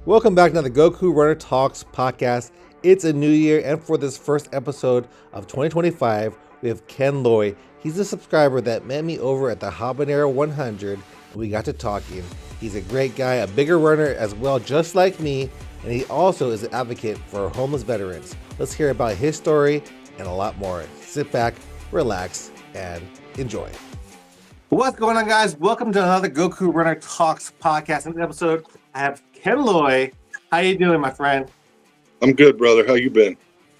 Welcome back to the Goku Runner Talks podcast. It's a new year, and for this first episode of 2025, we have Ken Loy. He's a subscriber that met me over at the Habanero 100, and we got to talking. He's a great guy, a bigger runner as well, just like me, and he also is an advocate for homeless veterans. Let's hear about his story and a lot more. Sit back, relax, and enjoy. What's going on, guys? Welcome to another Goku Runner Talks podcast. In this episode, I have Ken Loy. How you doing, my friend? I'm good, brother. How you been?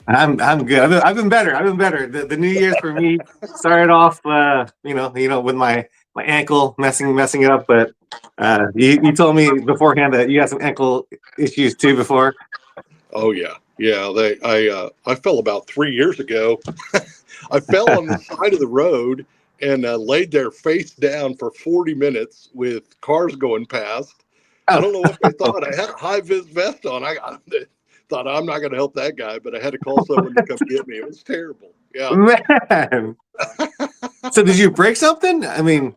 I'm good. I've been better. I've been better. The New Year's for me started off, with my ankle messing it up. But you told me beforehand that you had some ankle issues too before. Oh yeah. I fell about 3 years ago. I fell on the side of the road and laid there face down for 40 minutes with cars going past. I Oh, don't know what they thought. I had a high vis vest on. I thought I'm not going to help that guy, but I had to call someone to come get me. It was terrible. Yeah. man. So did you break something? I mean,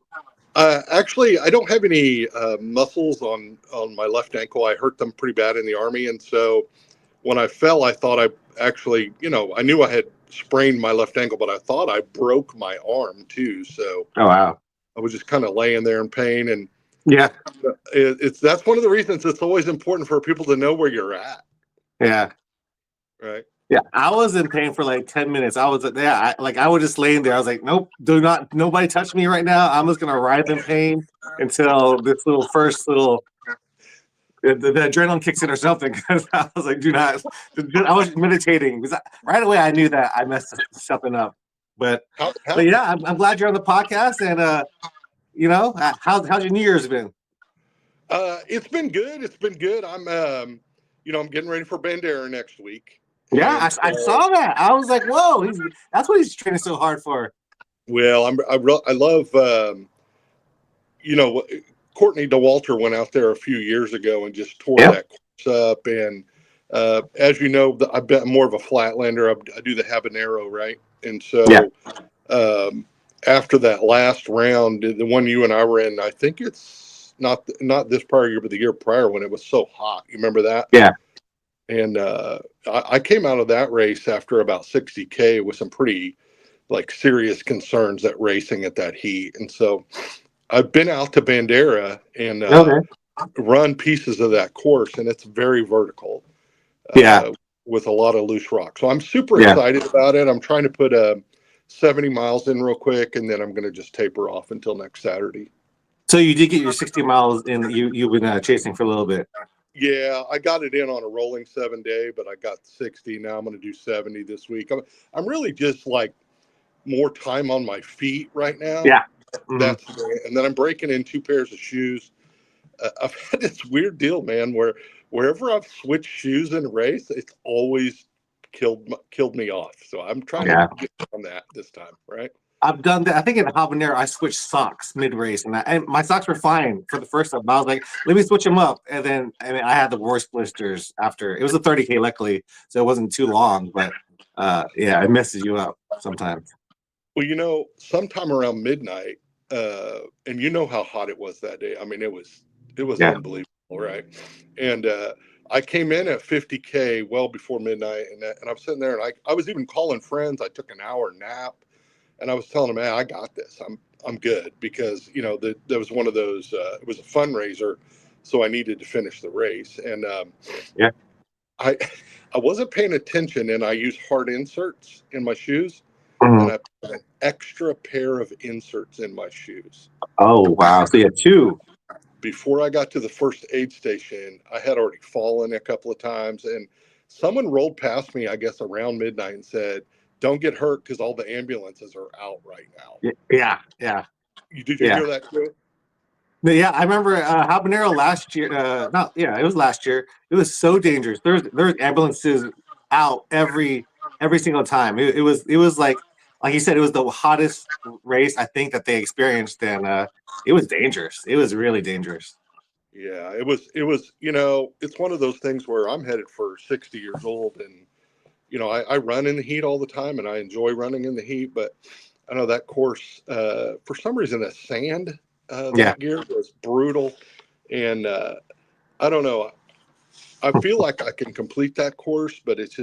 Actually, I don't have any muscles on my left ankle. I hurt them pretty bad in the army, and so when I fell, I thought I actually, I knew I had sprained my left ankle, but I thought I broke my arm too. So oh wow, I was just kind of laying there in pain, and yeah, it's that's one of the reasons it's always important for people to know where you're at, yeah. right? Yeah, I was in pain for like 10 minutes. I was I was just laying there. I was like, nope, nobody touch me right now. I'm just gonna writhe in pain until this the adrenaline kicks in or something. Because I was like, do not. I was meditating because right away I knew that I messed something up. But How but yeah, I'm glad you're on the podcast. And how's your New Year's been? it's been good. It's been good. I'm getting ready for Bandera next week, Yeah, and I saw that. I was like, whoa, that's what he's training so hard for. well, I love you know, Courtney DeWalter went out there a few years ago and just tore Yep. that course up. And as you know, I'm more of a flatlander. I do the habanero, right? And Yeah. so um, after that last round, the one you and I were in, I think it's not this prior year, but the year prior when it was so hot. You remember that? Yeah. And I came out of that race after about 60K with some pretty like serious concerns at racing at that heat. And so I've been out to Bandera and Okay. run pieces of that course, and it's very vertical Yeah. uh, with a lot of loose rock. So I'm super Yeah. excited about it. I'm trying to put 70 miles in real quick, and then I'm going to just taper off until next Saturday. So you did get your 60 miles in. You've been chasing for a little bit. Yeah, I got it in on a rolling 7 day, but I got 60. Now I'm going to do 70 this week. I'm really just like more time on my feet right now. Yeah. Hmm. And then I'm breaking in 2 pairs of shoes. I've had this weird deal, man, where wherever I've switched shoes in a race, it's always killed me off. So I'm trying to Yeah. get on that this time, right? I've done that. I think in Habanero, I switched socks mid race, and my socks were fine for the first time. But I was like, let me switch them up, and then I had the worst blisters after. It was a 30K, luckily, so it wasn't too long. But yeah, it messes you up sometimes. Well, sometime around midnight, and you know how hot it was that day. I mean, it was Yeah. unbelievable, right? And I came in at 50K well before midnight, and I'm sitting there, and I was even calling friends. I took an hour nap. And I was telling him, man, I got this. I'm good because there was one of those. It was a fundraiser, so I needed to finish the race, and Yeah. I I wasn't paying attention, and I used hard inserts in my shoes, and Mhm. I put an extra pair of inserts in my shoes. Oh wow! So you had two. Before I got to the first aid station, I had already fallen a couple of times, and someone rolled past me, I guess around midnight, and said, "Don't get hurt because all the ambulances are out right now." Yeah. Yeah. Did you Yeah. hear that too? But yeah, I remember Habanero last year. Not yeah, it was last year. It was so dangerous. There's ambulances out every single time. It was like you said, it was the hottest race I think that they experienced, and it was dangerous. It was really dangerous. Yeah, it was, it's one of those things where I'm headed for 60 years old, and I run in the heat all the time and I enjoy running in the heat, but I know that course, for some reason, the sand Yeah, that year was brutal. And I don't know. I feel like I can complete that course, but it's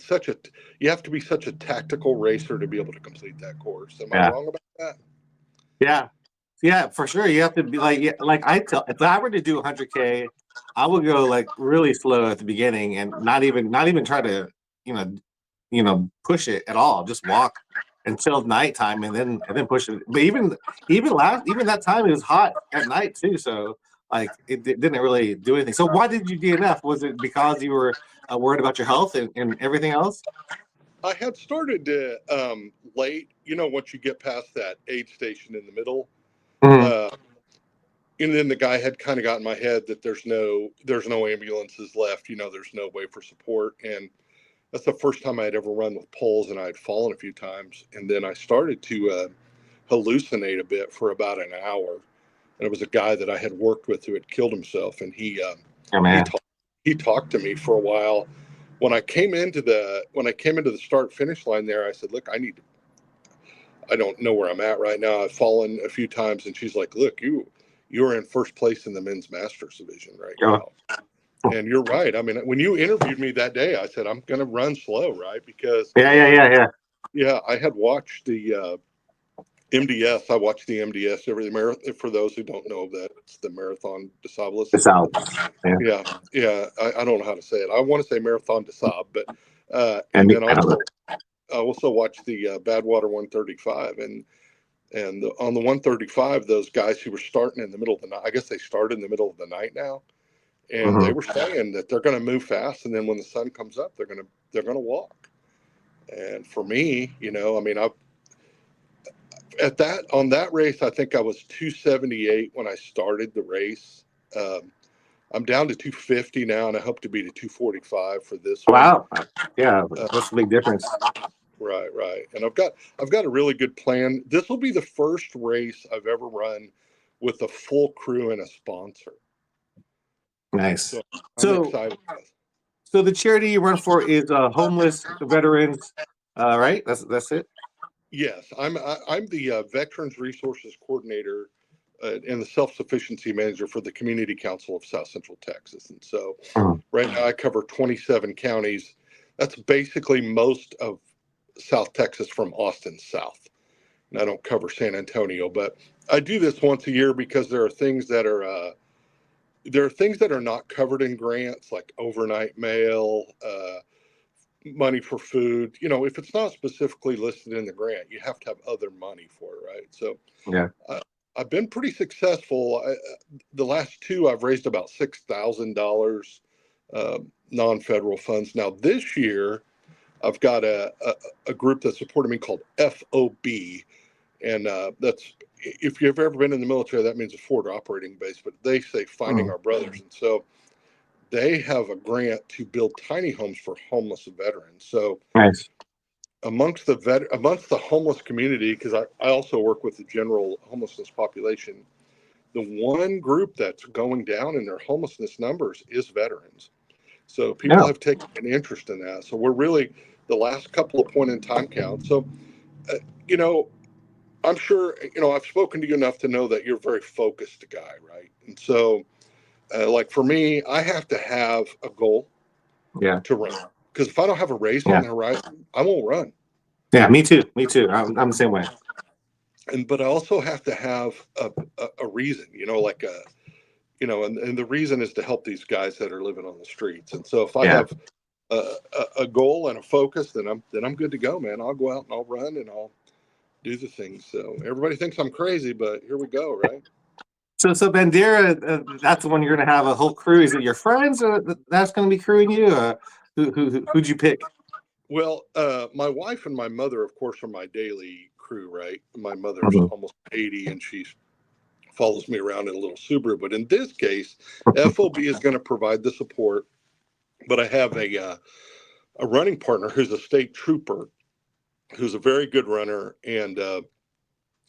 such a you have to be such a tactical racer to be able to complete that course. Am I Yeah. wrong about that? Yeah. Yeah, for sure. You have to be like, yeah, like I tell, if I were to do 100K, I would go like really slow at the beginning and not even try to, you know, push it at all. Just walk until nighttime and then push it. But even that time it was hot at night too, so like it didn't really do anything. So why did you DNF? Was it because you were worried about your health and everything else? I had started late. Once you get past that aid station in the middle, Mhm. uh, and then the guy had kind of got in my head that there's no ambulances left. There's no way for support, and that's the first time I had ever run with poles, and I had fallen a few times, and then I started to hallucinate a bit for about an hour. And it was a guy that I had worked with who had killed himself, and Oh he man. talked he talked to me for a while. When I came into the start finish line there, I said, "Look, I don't know where I'm at right now. I've fallen a few times," and she's like, "Look, you're in first place in the men's masters division right Oh, now." And you're right. I mean, when you interviewed me that day, I said I'm going to run slow, right? Because yeah. yeah, I had watched the MDS. I watched the MDS every marathon. For those who don't know that, it's the Marathon des The Sables. South. Yeah. Yeah, yeah. I don't know how to say it. I want to say Marathon des Sables, but and And then I don't know. I also watched the Badwater 135, and on the 135, those guys who were starting in the middle of the night. I guess they started in the middle of the night now, and they Mhm. were saying that they're going to move fast, and then when the sun comes up, they're going to walk. And for me, I mean, I at that on that race, I think I was 278 when I started the race. Um, I'm down to 250 now, and I hope to be to 245 for this one. Wow. Yeah, Uh, that's a big difference. right, right. And I've got a really good plan. This will be the first race I've ever run with a full crew and a sponsor. Nice. So I'm So excited. so the charity you run for is homeless veterans, right? That's it. Yes, I'm the Veterans Resources Coordinator and the Self Sufficiency Manager for the Community Council of South Central Texas. And so Mhm. right now I cover 27 counties. That's basically most of South Texas from Austin south. And I don't cover San Antonio, but I do this once a year because there are things that are not covered in grants, like overnight mail, money for food. If it's not specifically listed in the grant, you have to have other money for it, right? So Yeah. uh, I've been pretty successful. The last two, I've raised about $6,000 non-federal funds. Now this year, I've got a group that supported me called FOB, and that's if you've ever been in the military, that means a forward operating base, but they say finding Mhm. our brothers, and so they have a grant to build tiny homes for homeless veterans. So Nice. amongst the homeless community, because I also work with the general homelessness population, the one group that's going down in their homelessness numbers is veterans. So people No. have taken an interest in that. So we're really the last couple of point in time counts. So uh, you know, I'm sure I've spoken to you enough to know that you're a very focused guy, right? And so, like for me, I have to have a goal Yeah. to run because if I don't have a race on Yeah. the horizon, I won't run. Yeah. Me too. Me too. I'm the same way. But I also have to have a reason, like and the reason is to help these guys that are living on the streets. And so if I Yeah. have a goal and a focus, then I'm good to go, man. I'll go out and I'll run and I'll do the things. So everybody thinks I'm crazy, but here we go, right? So Bandera, that's the one you're gonna have a whole crew. Is it your friends that's gonna be crewing you? Who'd you pick? Well, my wife and my mother, of course, are my daily crew, right? My mother's Mhm. almost 80 and she follows me around in a little Subaru. But in this case, FOB is going to provide the support. But I have a running partner who's a state trooper, who's a very good runner, and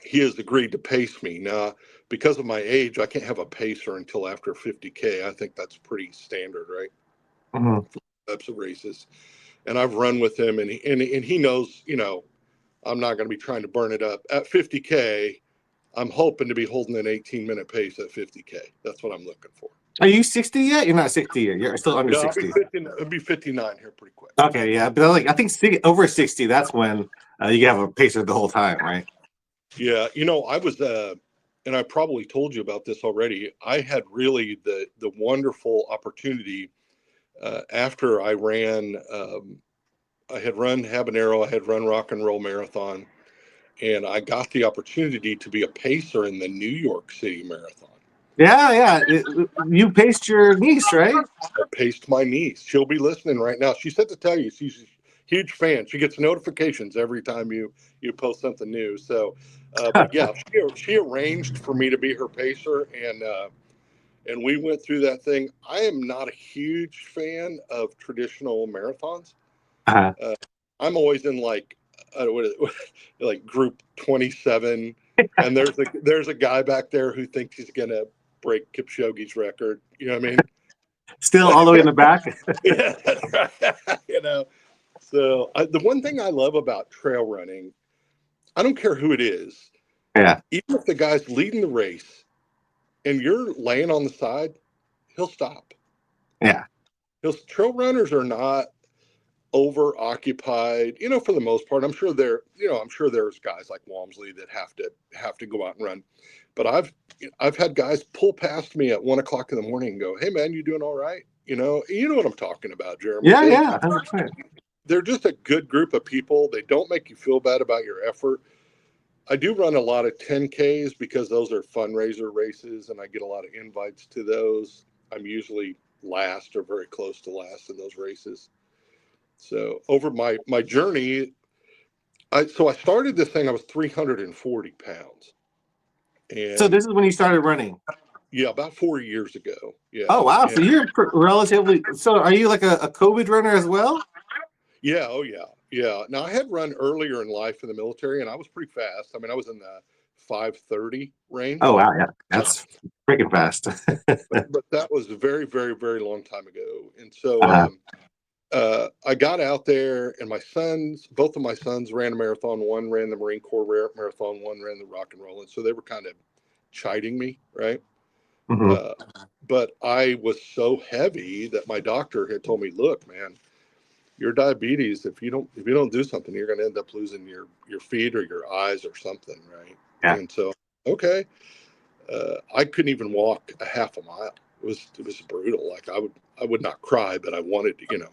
he has agreed to pace me. Now, because of my age, I can't have a pacer until after 50K. I think that's pretty standard, right? Mhm. Types of races. And I've run with him, and he knows, I'm not going to be trying to burn it up at 50K. I'm hoping to be holding an 18-minute pace at 50K. That's what I'm looking for. Are you 60 yet? You're not 60 yet. You're still under No, 60. I'll be 59 here pretty quick. Okay, yeah, but like I think over 60, that's when you have a pacer the whole time, right? Yeah, I was, and I probably told you about this already. I had really the wonderful opportunity after I ran. I had run Habanero, I had run Rock and Roll Marathon, and I got the opportunity to be a pacer in the New York City Marathon. Yeah. You paced your niece, right? I paced my niece. She'll be listening right now. She said to tell you she's a huge fan. She gets notifications every time you post something new. So, but yeah, she arranged for me to be her pacer, and we went through that thing. I am not a huge fan of traditional marathons. Uh-huh. I'm always in like like group 27, and there's a guy back there who thinks he's gonna break Kipchoge's record. You know what I mean? Still all the way in the back. Yeah, that's right. So the one thing I love about trail running, I don't care who it is, Yeah. even if the guy's leading the race and you're laying on the side, he'll stop. Yeah. Trail runners are not over occupied, for the most part. I'm sure there's guys like Walmsley that have to go out and run, but I've had guys pull past me at 1 o'clock in the morning and go, "Hey man, you doing all right?" You know what I'm talking about, Jeremy. Yeah, yeah, 100%. They're just a good group of people. They don't make you feel bad about your effort. I do run a lot of 10Ks because those are fundraiser races and I get a lot of invites to those. I'm usually last or very close to last in those races. So over my journey, I started this thing, I was 340 pounds. So And this is when you started running. yeah, about 4 years ago. Yeah. Oh wow! And So you're relatively. So are you like a COVID runner as well? yeah, oh yeah. Yeah. Now I had run earlier in life in the military and I was pretty fast. I mean, I was in the 5:30 Oh range. wow! Yeah, Uh, that's freaking fast. but that was a very, very, very long time ago. And so Uh-huh. I got out there, and both of my sons ran a marathon. One ran the Marine Corps marathon, one ran the Rock and Roll. And so they were kind of chiding me, right? Mm-hmm. Uh, but I was so heavy that my doctor had told me, "Look, man, your diabetes. If you don't do something, you're going to end up losing your feet or your eyes or something, right?" Yeah. And so, okay, I couldn't even walk a half a mile. It was brutal. Like I would not cry, but I wanted to.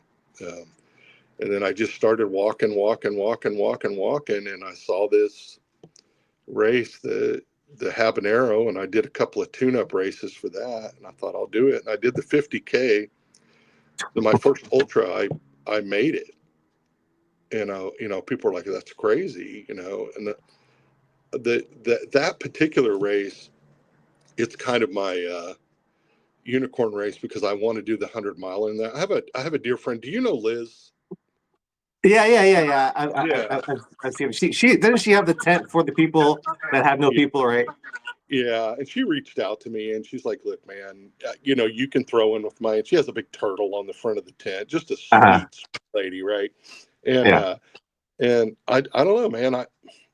And then I just started walking, and I saw this race, the Habanero, and I did a couple of tune-up races for that, and I thought I'll do it. And I did the 50K. So my first ultra, I made it. People are like, "That's crazy," And that particular race, it's kind of my unicorn race because I want to do the 100 mile in there. I have a dear friend. Do you know Liz? Yeah. Yeah. I've seen. She doesn't she have the tent for the people that have no Yeah. people, right? Yeah, and she reached out to me and she's like, "Look, man, you can throw in with mine." She has a big turtle on the front of the tent, just a Uh-huh. sweet lady, right? And Yeah. I don't know, man.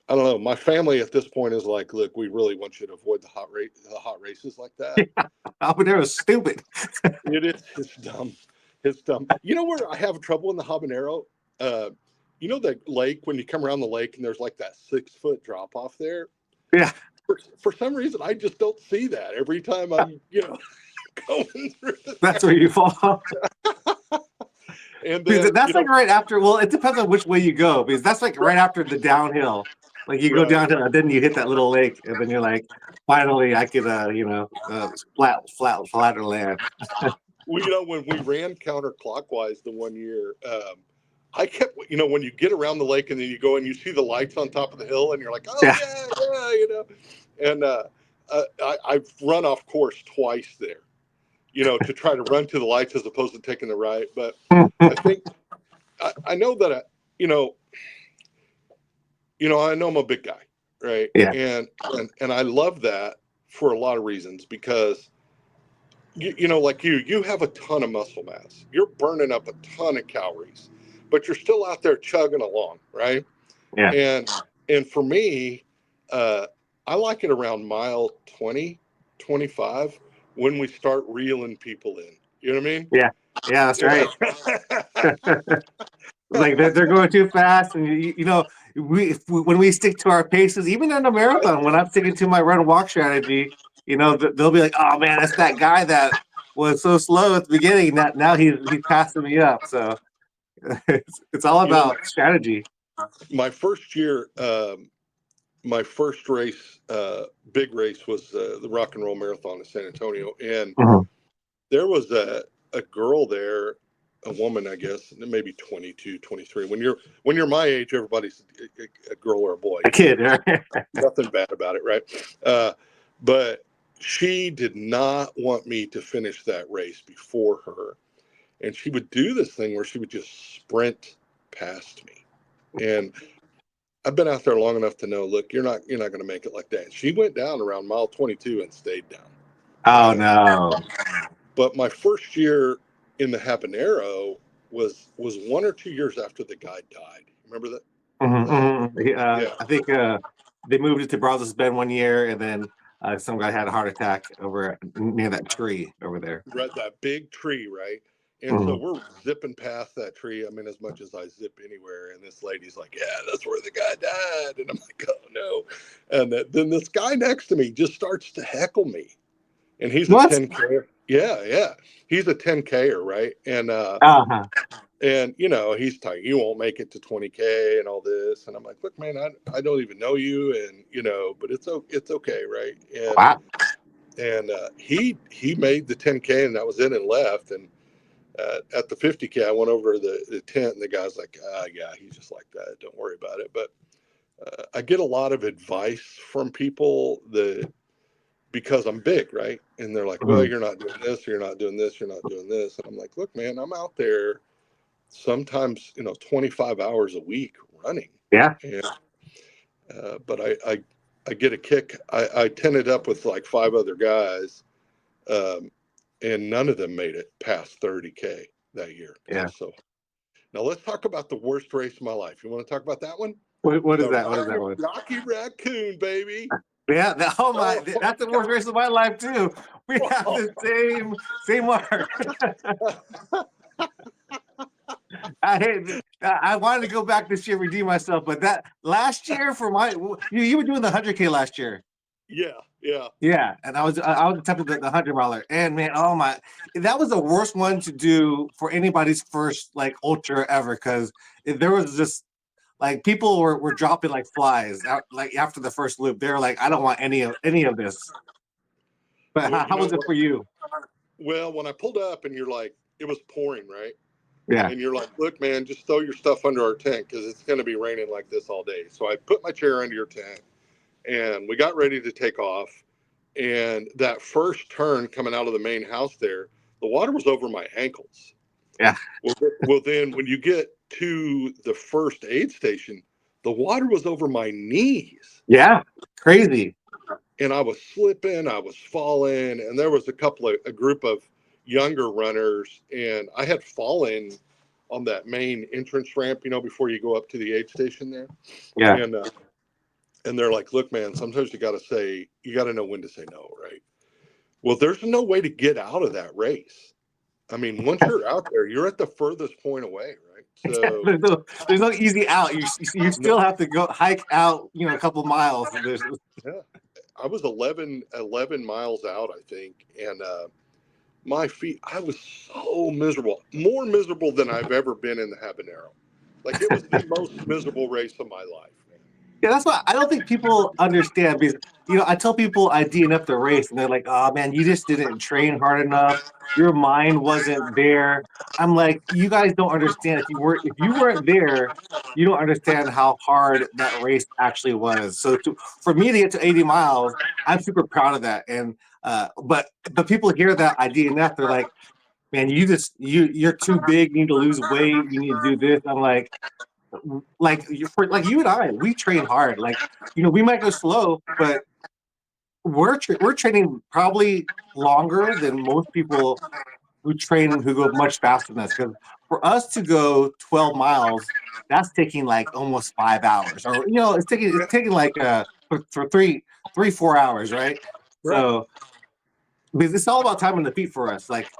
I don't know. My family at this point is like, "Look, we really want you to avoid the hot races like that." Habanero is stupid. It's dumb. It's dumb. You know where I have trouble in the habanero? Uh, the lake when you come around the lake and there's like that 6 foot drop off there. Yeah, For some reason, I just don't see that every time I'm going through that's where you fall. And Because then that's like right after. Well, it depends on which way you go. Because that's like right after the downhill. Like you go right. downhill, and then you hit that little lake, and then you're like, finally, I could, flatter land. Well, when we ran counterclockwise the one year, I kept, when you get around the lake and then you go and you see the lights on top of the hill and you're like, "Oh Yeah. yeah," And I've run off course twice there, to try to run to the lights as opposed to taking the right. But I think I know that I know I'm a big guy, right? Yeah. And I love that for a lot of reasons because like you have a ton of muscle mass. You're burning up a ton of calories, but you're still out there chugging along, right? Yeah. And for me, I like it around mile 20, 25, when we start reeling people in. You know what I mean? Yeah, yeah, that's right. Yeah. Like they're going too fast, and when we stick to our paces, even in a marathon, when I'm sticking to my run and walk strategy, they'll be like, "Oh man, that's that guy that was so slow at the beginning. That now he's passing me up." So it's all You know, about strategy. my first year, my first race, big race was the Rock and Roll Marathon in San Antonio, and Mhm. there was a girl there, a woman, I guess, maybe 22, 23. When you're my age, everybody's a girl or a boy. A kid, right? Nothing bad about it, right? But she did not want me to finish that race before her, and she would do this thing where she would just sprint past me, and I've been out there long enough to know, look, you're not going to make it like that. She went down around mile 22 and stayed down. Oh Uh, no. but my first year in the habanero was 1 or 2 years after the guy died. Remember that? Yeah, I think they moved it to Brazos Bend one year, and then some guy had a heart attack over near that tree over there. right, that big tree, right? And so Mhm. we're zipping past that tree. I mean, as much as I zip anywhere, and this lady's like, "Yeah, that's where the guy died," and I'm like, "Oh no!" And then this guy next to me just starts to heckle me, and he's a What? 10K. Yeah, yeah, he's a 10Ker, right? Uh-huh. And he's telling you won't make it to 20K and all this, and I'm like, look, man, I don't even know you, and but it's okay, right? and Wow. and he made the 10K, and that was it, and left. And at the 50K, I went over to the tent, and the guy's like, yeah, he's just like that, don't worry about it. But I get a lot of advice from people that, because I'm big, right? And they're like, well, Mhm. you're not doing this, you're not doing this, you're not doing this. And I'm like, look, man, I'm out there sometimes 25 hours a week running. Yeah. And but I get a kick. I tented up with like five other guys, um, and none of them made it past 30K that year. I Yeah. was so. Now let's talk about the worst race of my life. You want to talk about that one? What is The that? What is that one? Rocky Raccoon, baby. Yeah. Oh my! Oh That's the worst God. race of my life too. We have the same mark. I hate. I wanted to go back this year, redeem myself, but that last year for you were doing the 100K last year. Yeah, yeah. Yeah, and I was attempting the 100 miler, and man, oh my, that was the worst one to do for anybody's first like ultra ever, because there was just like people were dropping like flies out like after the first loop. They were like, I don't want any of this. But Well, how was it for you? well, when I pulled up and you're like, it was pouring, right? Yeah, And you're like, look, man, just throw your stuff under our tent because it's going to be raining like this all day. So I put my chair under your tent, and we got ready to take off. And that first turn coming out of the main house there, the water was over my ankles. yeah, Well, then when you get to the first aid station, the water was over my knees. yeah, crazy. And I was slipping, I was falling, and there was a group of younger runners, and I had fallen on that main entrance ramp, before you go up to the aid station there. Yeah, And and they're like, look, man, sometimes you got to know when to say no, right? Well, there's no way to get out of that race. I mean, once you're out there, you're at the furthest point away, right? So, there's no easy out. You no, still have to go hike out, a couple miles. There's yeah, I was 11 miles out, I think, and my feet, I was so miserable, more miserable than I've ever been in the habanero. Like, it was the most miserable race of my life, man. Yeah, that's why I don't think people understand, because I tell people I DNF the race and they're like, "Oh man, you just didn't train hard enough. Your mind wasn't there." I'm like, "You guys don't understand. If you weren't there, you don't understand how hard that race actually was." So for me to get to 80 miles, I'm super proud of that. And but people hear that I DNF, they're like, "Man, you're too big. You need to lose weight. You need to do this." I'm like you and I, we train hard. Like we might go slow, but we're training probably longer than most people who go much faster than us. Because for us to go 12 miles, that's taking like almost 5 hours, or it's taking like for 4 hours, right? Right. So because it's all about time on the feet for us. Like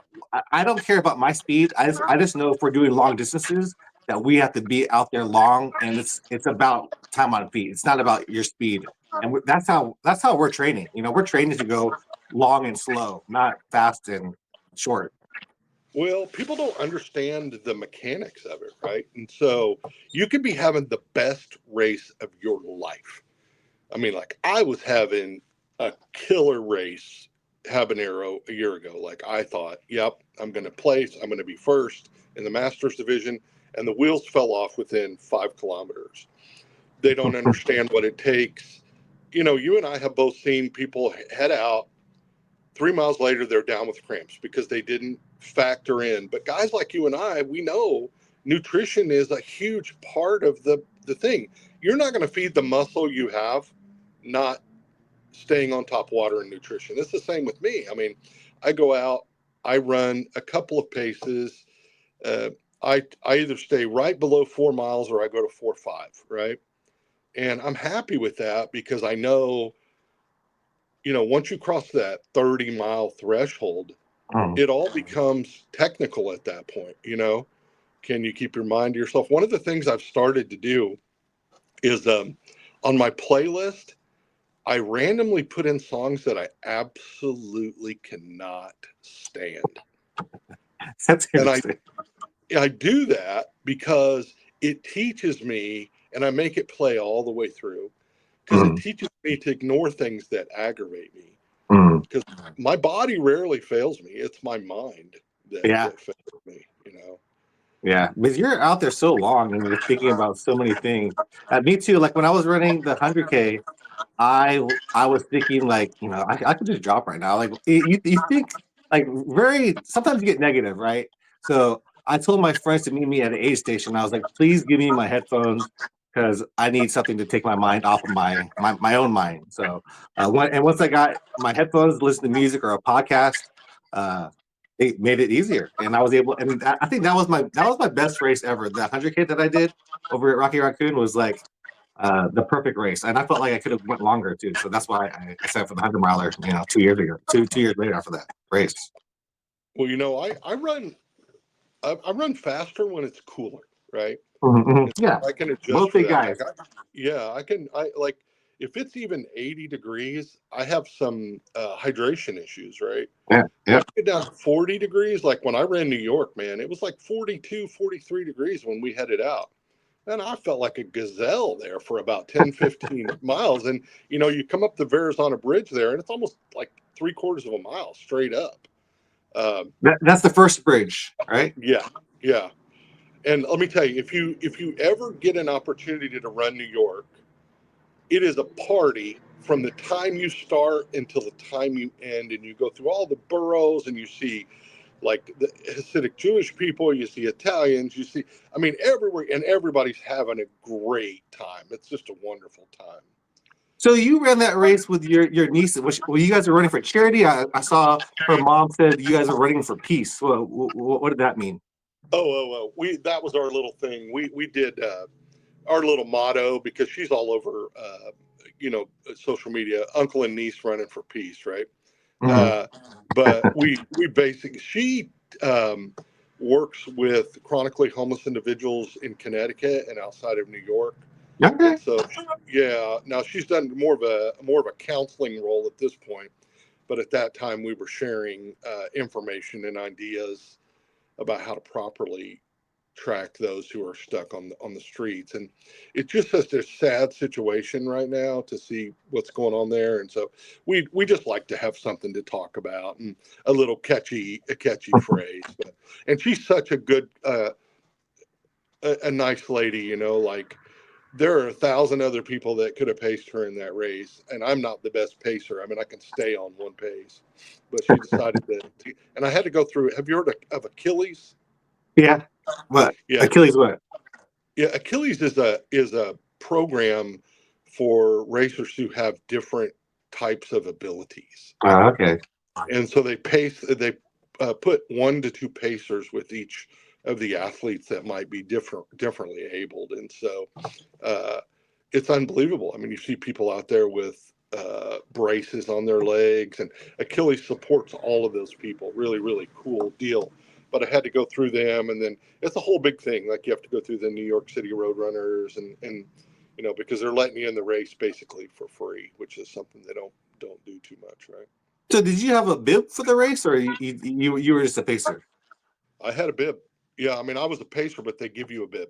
I don't care about my speed. I just know if we're doing long distances that we have to be out there long, and it's about time on feet. It's not about your speed, and that's how we're training. We're training to go long and slow, not fast and short. Well, people don't understand the mechanics of it, right? And so you could be having the best race of your life. I mean, like I was having a killer race habanero a year ago. Like I thought, yep, I'm going to place, I'm going to be first in the Masters division, and the wheels fell off within 5 kilometers. They don't understand what it takes. You and I have both seen people head out 3 miles later, they're down with cramps because they didn't factor in. But guys like you and I, we know nutrition is a huge part of the thing. You're not going to feed the muscle you have, not staying on top water and nutrition. It's the same with me. I mean, I go out, I run a couple of paces. Uh, I either stay right below 4 miles or I go to 4.5, right? And I'm happy with that because I know, once you cross that 30-mile threshold, Mm. it all becomes technical at that point. Can you keep your mind to yourself? One of the things I've started to do is on my playlist, I randomly put in songs that I absolutely cannot stand. That's And I, interesting. I do that because it teaches me, and I make it play all the way through, because it Mm, teaches me to ignore things that aggravate me. mm. Because my body rarely fails me. It's my mind that, Yeah, that fails me. yeah. Because you're out there so long and you're thinking about so many things. Me too. Like when I was running the 100K, I was thinking like, I could just drop right now. Like you think like very sometimes you get negative, right? So I told my friends to meet me at an aid station. I was like, please give me my headphones because I need something to take my mind off of my own mind. So once I got my headphones, listen to music or a podcast, uh, it made it easier, and I was able. And I think that was my best race ever. The 100K that I did over at Rocky Raccoon was like the perfect race, and I felt like I could have went longer too. So that's why I signed for the 100 miler. 2 years ago, two years later after that race. Well, I run faster when it's cooler, right? Mhm. And Yeah, I can adjust both for big that. guys. Yeah, I like if it's even 80 degrees, I have some hydration issues, right? Yeah, yeah. Once you get down to 40 degrees, like when I ran New York, man, it was like 42, 43 degrees when we headed out. And I felt like a gazelle there for about 10, 15 miles. And, you come up the Verrazano Bridge there, and it's almost like 3/4 of a mile straight up. Um, That's the first bridge, right? yeah, yeah. And let me tell you, if you ever get an opportunity to run New York, it is a party from the time you start until the time you end, and you go through all the boroughs, and you see like the Hasidic Jewish people, you see Italians, you see, I mean, everywhere, and everybody's having a great time. It's just a wonderful time. So you ran that race with your niece. Well, you guys are running for charity. I saw her mom said you guys are running for peace. Well, what did that mean? Oh, we that was our little thing. We did our little motto because she's all over, social media. Uncle and niece running for peace, right? Mhm. Uh, but we basically she works with chronically homeless individuals in Connecticut and outside of New York, Okay. and so yeah. Now she's done more of a counseling role at this point, but at that time we were sharing information and ideas about how to properly track those who are stuck on the streets. And it's just such a sad situation right now to see what's going on there. And so we just like to have something to talk about, and a catchy phrase. And she's such a good a nice lady, like there are 1,000 other people that could have paced her in that race, and I'm not the best pacer. I mean, I can stay on one pace, but she decided and I had to go through it. Have you heard of Achilles? Yeah. What? Yeah, Achilles what? yeah. Achilles is a program for racers who have different types of abilities, Okay. and so they put 1 to 2 pacers with each of the athletes that might be differently abled, and so uh, it's unbelievable. I mean, you see people out there with braces on their legs, and Achilles supports all of those people. Really, really cool deal. But I had to go through them, and then it's a whole big thing. Like you have to go through the New York City Roadrunners, and because they're letting you in the race basically for free, which is something they don't do too much, right? So did you have a bib for the race, or you were just a pacer? I had a bib. Yeah, I mean I was a pacer, but they give you a bib.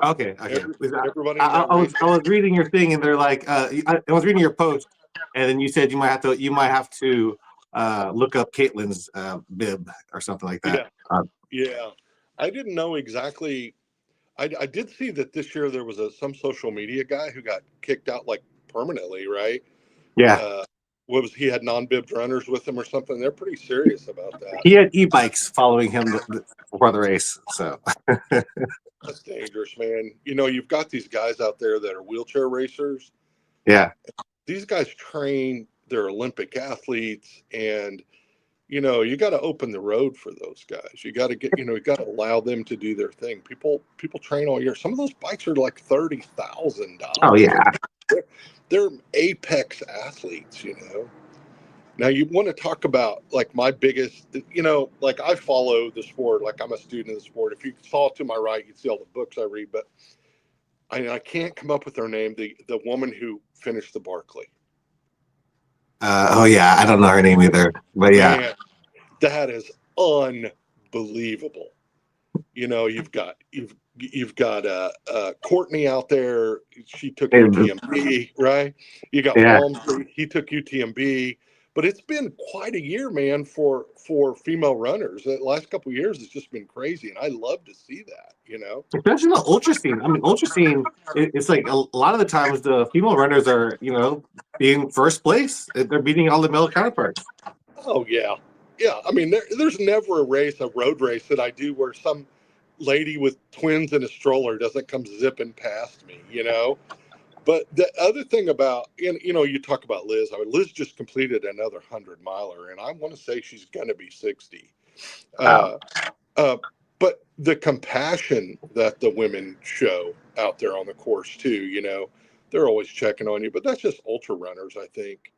Okay. Everybody in that race. I was reading your thing, and they're like, I was reading your post, and then you said you might have to look up Caitlin's bib or something like that. Yeah. I didn't know exactly. I did see that this year there was some social media guy who got kicked out like permanently, right? Yeah. What was he had non-bibbed runners with him or something? They're pretty serious about that. He had e-bikes following him before the race, so That's dangerous, man. You've got these guys out there that are wheelchair racers. yeah. These guys train, they're Olympic athletes, and you got to open the road for those guys. You got to you got to allow them to do their thing. People train all year. Some of those bikes are like $30,000. Oh yeah. They're apex athletes. Now you want to talk about like my biggest, like I follow the sport, like I'm a student of the sport. If you saw to my right, you'd see all the books I read, but I can't come up with her name. The woman who finished the Barkley. Oh yeah, I don't know her name either, but yeah. Man, that is unbelievable. You've got Courtney out there. She took UTMB, right? You got Yeah. Walmsley. He took UTMB. But it's been quite a year, man, for female runners. The last couple of years, it's just been crazy, and I love to see that. Especially the ultra scene. I mean, ultra scene. It's like a lot of the times the female runners are, being first place. They're beating all the male counterparts. Oh yeah, yeah. I mean, there's never a road race that I do where some lady with twins in a stroller doesn't come zipping past me. But the other thing about, you talk about Liz. I mean, Liz just completed another 100-miler, and I want to say she's going to be 60. Wow. But the compassion that the women show out there on the course too, they're always checking on you. But that's just ultra runners, I think.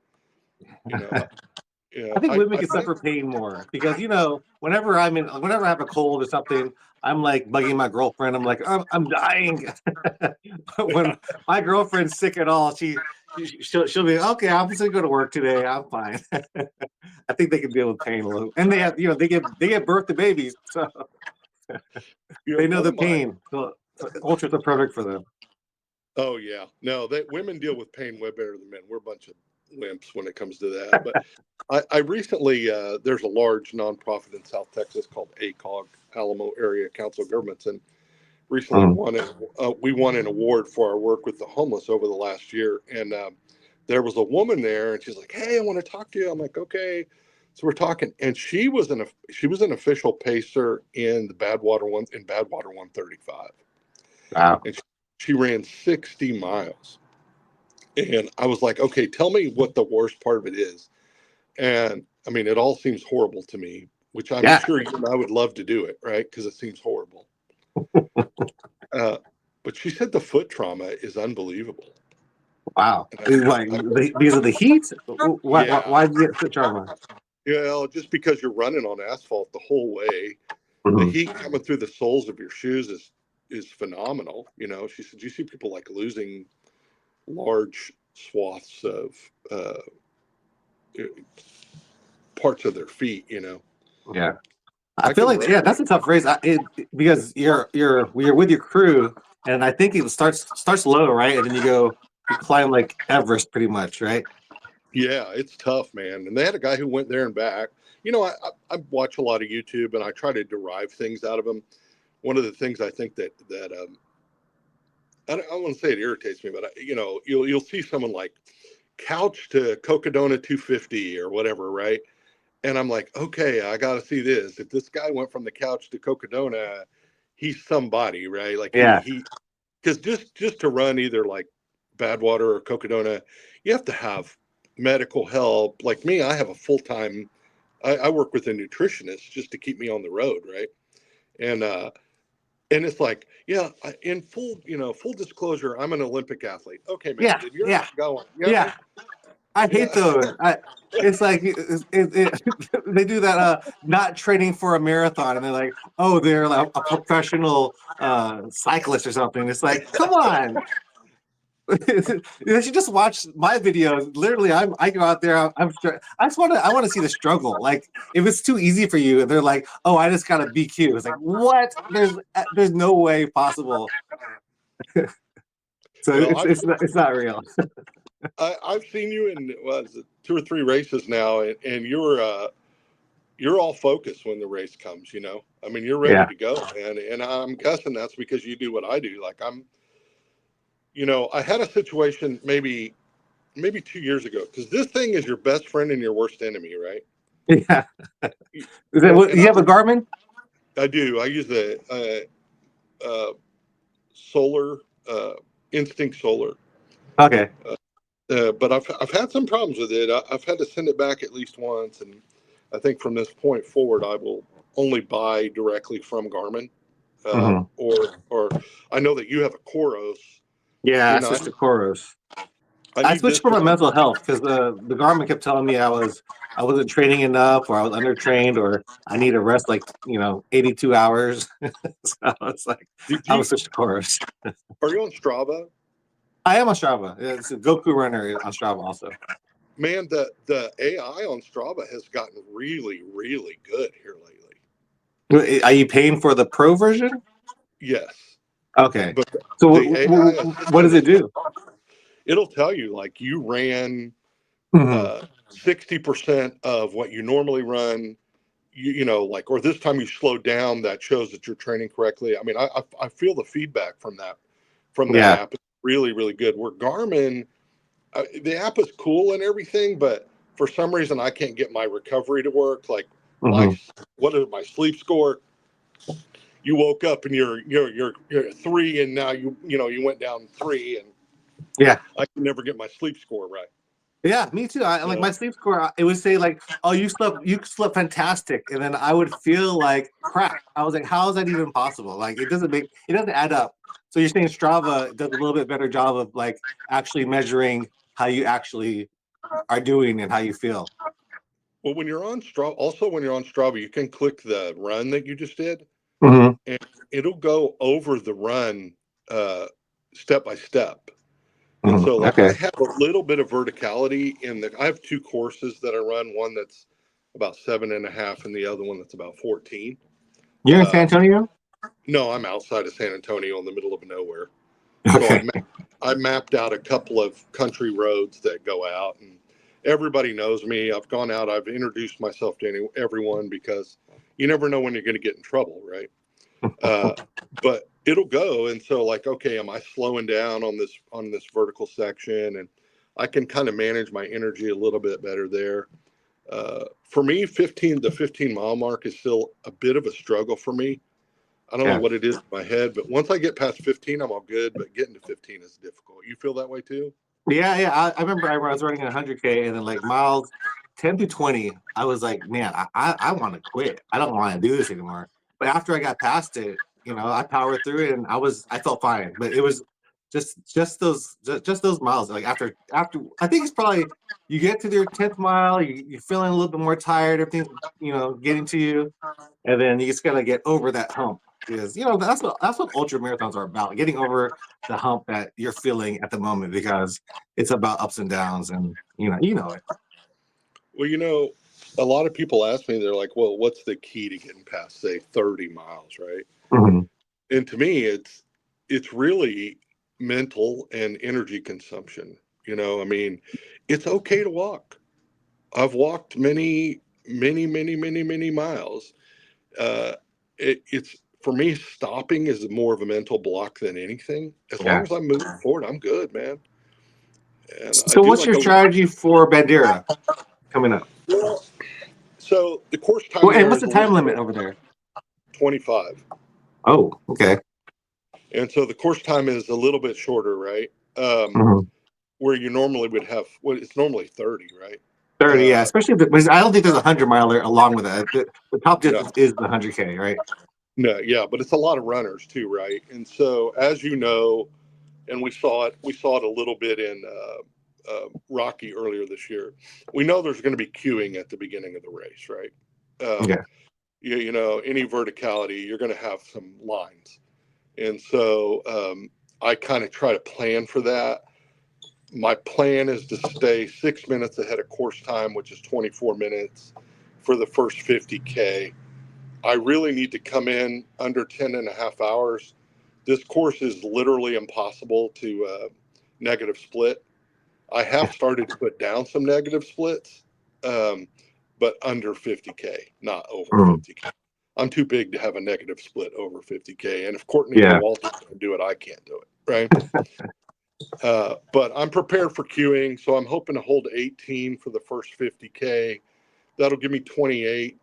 I think women I can think suffer pain more because whenever whenever I have a cold or something, I'm like bugging my girlfriend. I'm like, I'm dying. But when my girlfriend's sick at all, she'll be okay. I'm just gonna go to work today. I'm fine. I think they can deal with pain a little, and they have they give birth to babies, so they know one the of my pain. So ultras are perfect for them. Oh yeah, no, women deal with pain way better than men. We're a bunch of wimps when it comes to that. But I recently there's a large nonprofit in South Texas called ACOG, Alamo Area Council of Governments, and recently we won an award for our work with the homeless over the last year. And there was a woman there, and she's like, "Hey, I want to talk to you." I'm like, "Okay." So we're talking, and she was an official pacer in the Badwater 135. Wow. And she ran 60 miles. And I was like, okay, tell me what the worst part of it is. And I mean, it all seems horrible to me, which I'm Yeah. sure you and I would love to do it, right? Because it seems horrible. But she said the foot trauma is unbelievable. Wow. I, Because of the heat? yeah. Why do you get foot trauma? Just because you're running on asphalt the whole way, the Mhm. heat coming through the soles of your shoes is phenomenal. She said, you see people like losing large swaths of parts of their feet. Yeah. I I feel can like run. that's a tough race because you're with your crew, and I think it starts low, right, and then you climb like Everest pretty much, right? Yeah, it's tough, man. And they had a guy who went there and back. I watch a lot of YouTube and I try to derive things out of them. One of the things I think that I don't want to say it irritates me, but you'll see someone like couch to Cocodona 250 or whatever, right? And I'm like, okay, I got to see this. If this guy went from the couch to Cocodona, he's somebody, right? Like Yeah. he because just to run either like Badwater or Cocodona, you have to have medical help. Like me, I have a full-time. I work with a nutritionist just to keep me on the road, right? And it's like, yeah, in full disclosure, I'm an Olympic athlete. Okay, man, Yeah. then you're Yeah. not going. Yeah. I hate those. It's like they do that. Not training for a marathon, and they're like, oh, they're like a professional cyclist or something. It's like, come on. You should just watch my videos. Literally, I go out there. I just I want to see the struggle. Like, if it's too easy for you, and they're like, oh, I just got a BQ. It's like, what? There's no way possible. So Well, it's not real. I've seen you in was it 2 or 3 races now, and you're all focused when the race comes. You know, I mean, you're ready Yeah. to go, and I'm guessing that's because you do what I do. Like I had a situation maybe 2 years ago, because this thing is your best friend and your worst enemy, right? Yeah. You- Is that what And you have a Garmin? I do. I use the solar instinct solar. Okay. But I've had some problems with it. I've had to send it back at least once, and I think from this point forward, I will only buy directly from Garmin. Hmm. Or I know that you have a Koros. Yeah, I Didn't I? switched to Coros. I I need switched this for to my run. mental health because the Garmin kept telling me I wasn't training enough, or I was undertrained, or I need to rest like 82 hours. So it's like Did I was you? switched to Coros. Are you on Strava? I am on Strava. It's a Goku runner on Strava also. Man, the AI on Strava has gotten really, really good here lately. Are you paying for the pro version? Yes, Okay. but So the AI what does assistant it has do? gotten. It'll tell you like you ran Hmm. 60% of what you normally run. Like, or this time you slowed down. That shows that you're training correctly. I mean, I feel the feedback from that Yeah. app. It's really, really good. Where Garmin, the app is cool and everything, but for some reason I can't get my recovery to work. Like my Hmm. what is my sleep score? You woke up and you're 3, and now you went down 3, and Yeah. I can never get my sleep score right. Yeah, me too. I like So, my sleep score. It would say like, "Oh, you slept fantastic," and then I would feel like crap. I was like, "How is that even possible?" Like, it doesn't add up. So you're saying Strava does a little bit better job of like actually measuring how you actually are doing and how you feel. well, when you're on Strava, you can click the run that you just did, Hmm. and it'll go over the run uh, step by step. And Hmm. so, like, I Okay. have a little bit of verticality I have 2 courses that I run, one that's about 7.5, and the other one that's about 14. You're in San Uh, Antonio? no, I'm outside of San Antonio in the middle of nowhere. So Okay. I mapped out a couple of country roads that go out, and everybody knows me. I've gone out, I've introduced myself to everyone, because you never know when you're going to get in trouble, right? Uh, but it'll go, and so, like, okay, am I slowing down on this vertical section? And I can kind of manage my energy a little bit better there. For me, 15 mark is still a bit of a struggle for me. I don't know Yeah. what it is in my head, but once I get past 15, I'm all good. But getting to 15 is difficult. You feel that way too? Yeah, yeah. I remember I was running 100K, and then like miles 10 to 20, I was like, man, I want to quit. I don't want to do this anymore. But after I got past it, I powered through it, and I felt fine. But it was just those miles. Like after I think it's probably you get to your 10th mile, you're feeling a little bit more tired, everything's getting to you, and then you just gotta get over that hump. Because that's what ultra marathons are about, getting over the hump that you're feeling at the moment, because it's about ups and downs, and it. Well, a lot of people ask me, they're like, well, what's the key to getting past, say, 30 miles, right? Mhm. And to me, it's really mental and energy consumption. I mean, it's okay to walk. I've walked many, many, many, many, many miles. Uh, it's for me, stopping is more of a mental block than anything. As long Yeah. as I'm moving forward, I'm good, man. And I So do what's like your a strategy for Bandera coming up? well, so the course time Well, and there what's is the a time little limit bit over there? 25, Oh, okay. and so the course time is a little bit shorter, right? Mhm. Where you normally would have, well, it's normally 30, right? 30, yeah. Uh, Especially because I don't think there's a 100 miler along with that. The top no, distance is the 100K, right? no, yeah, but it's a lot of runners too, right? And so, as you know, and we saw it a little bit in Rocky earlier this year. We know there's going to be queuing at the beginning of the race, right? Okay. You know, any verticality, you're going to have some lines. And so I kind of try to plan for that. My plan is to stay 6 minutes ahead of course time, which is 24 minutes for the first 50K. I really need to come in under 10 and a half hours. This course is literally impossible to negative split. I have started to put down some negative splits, but under 50K, not over 50K. I'm too big to have a negative split over 50K. And if Courtney Yeah. and Walter can do it, I can't do it, right? But I'm prepared for queuing, so I'm hoping to hold 18 for the first 50K. That'll give me 28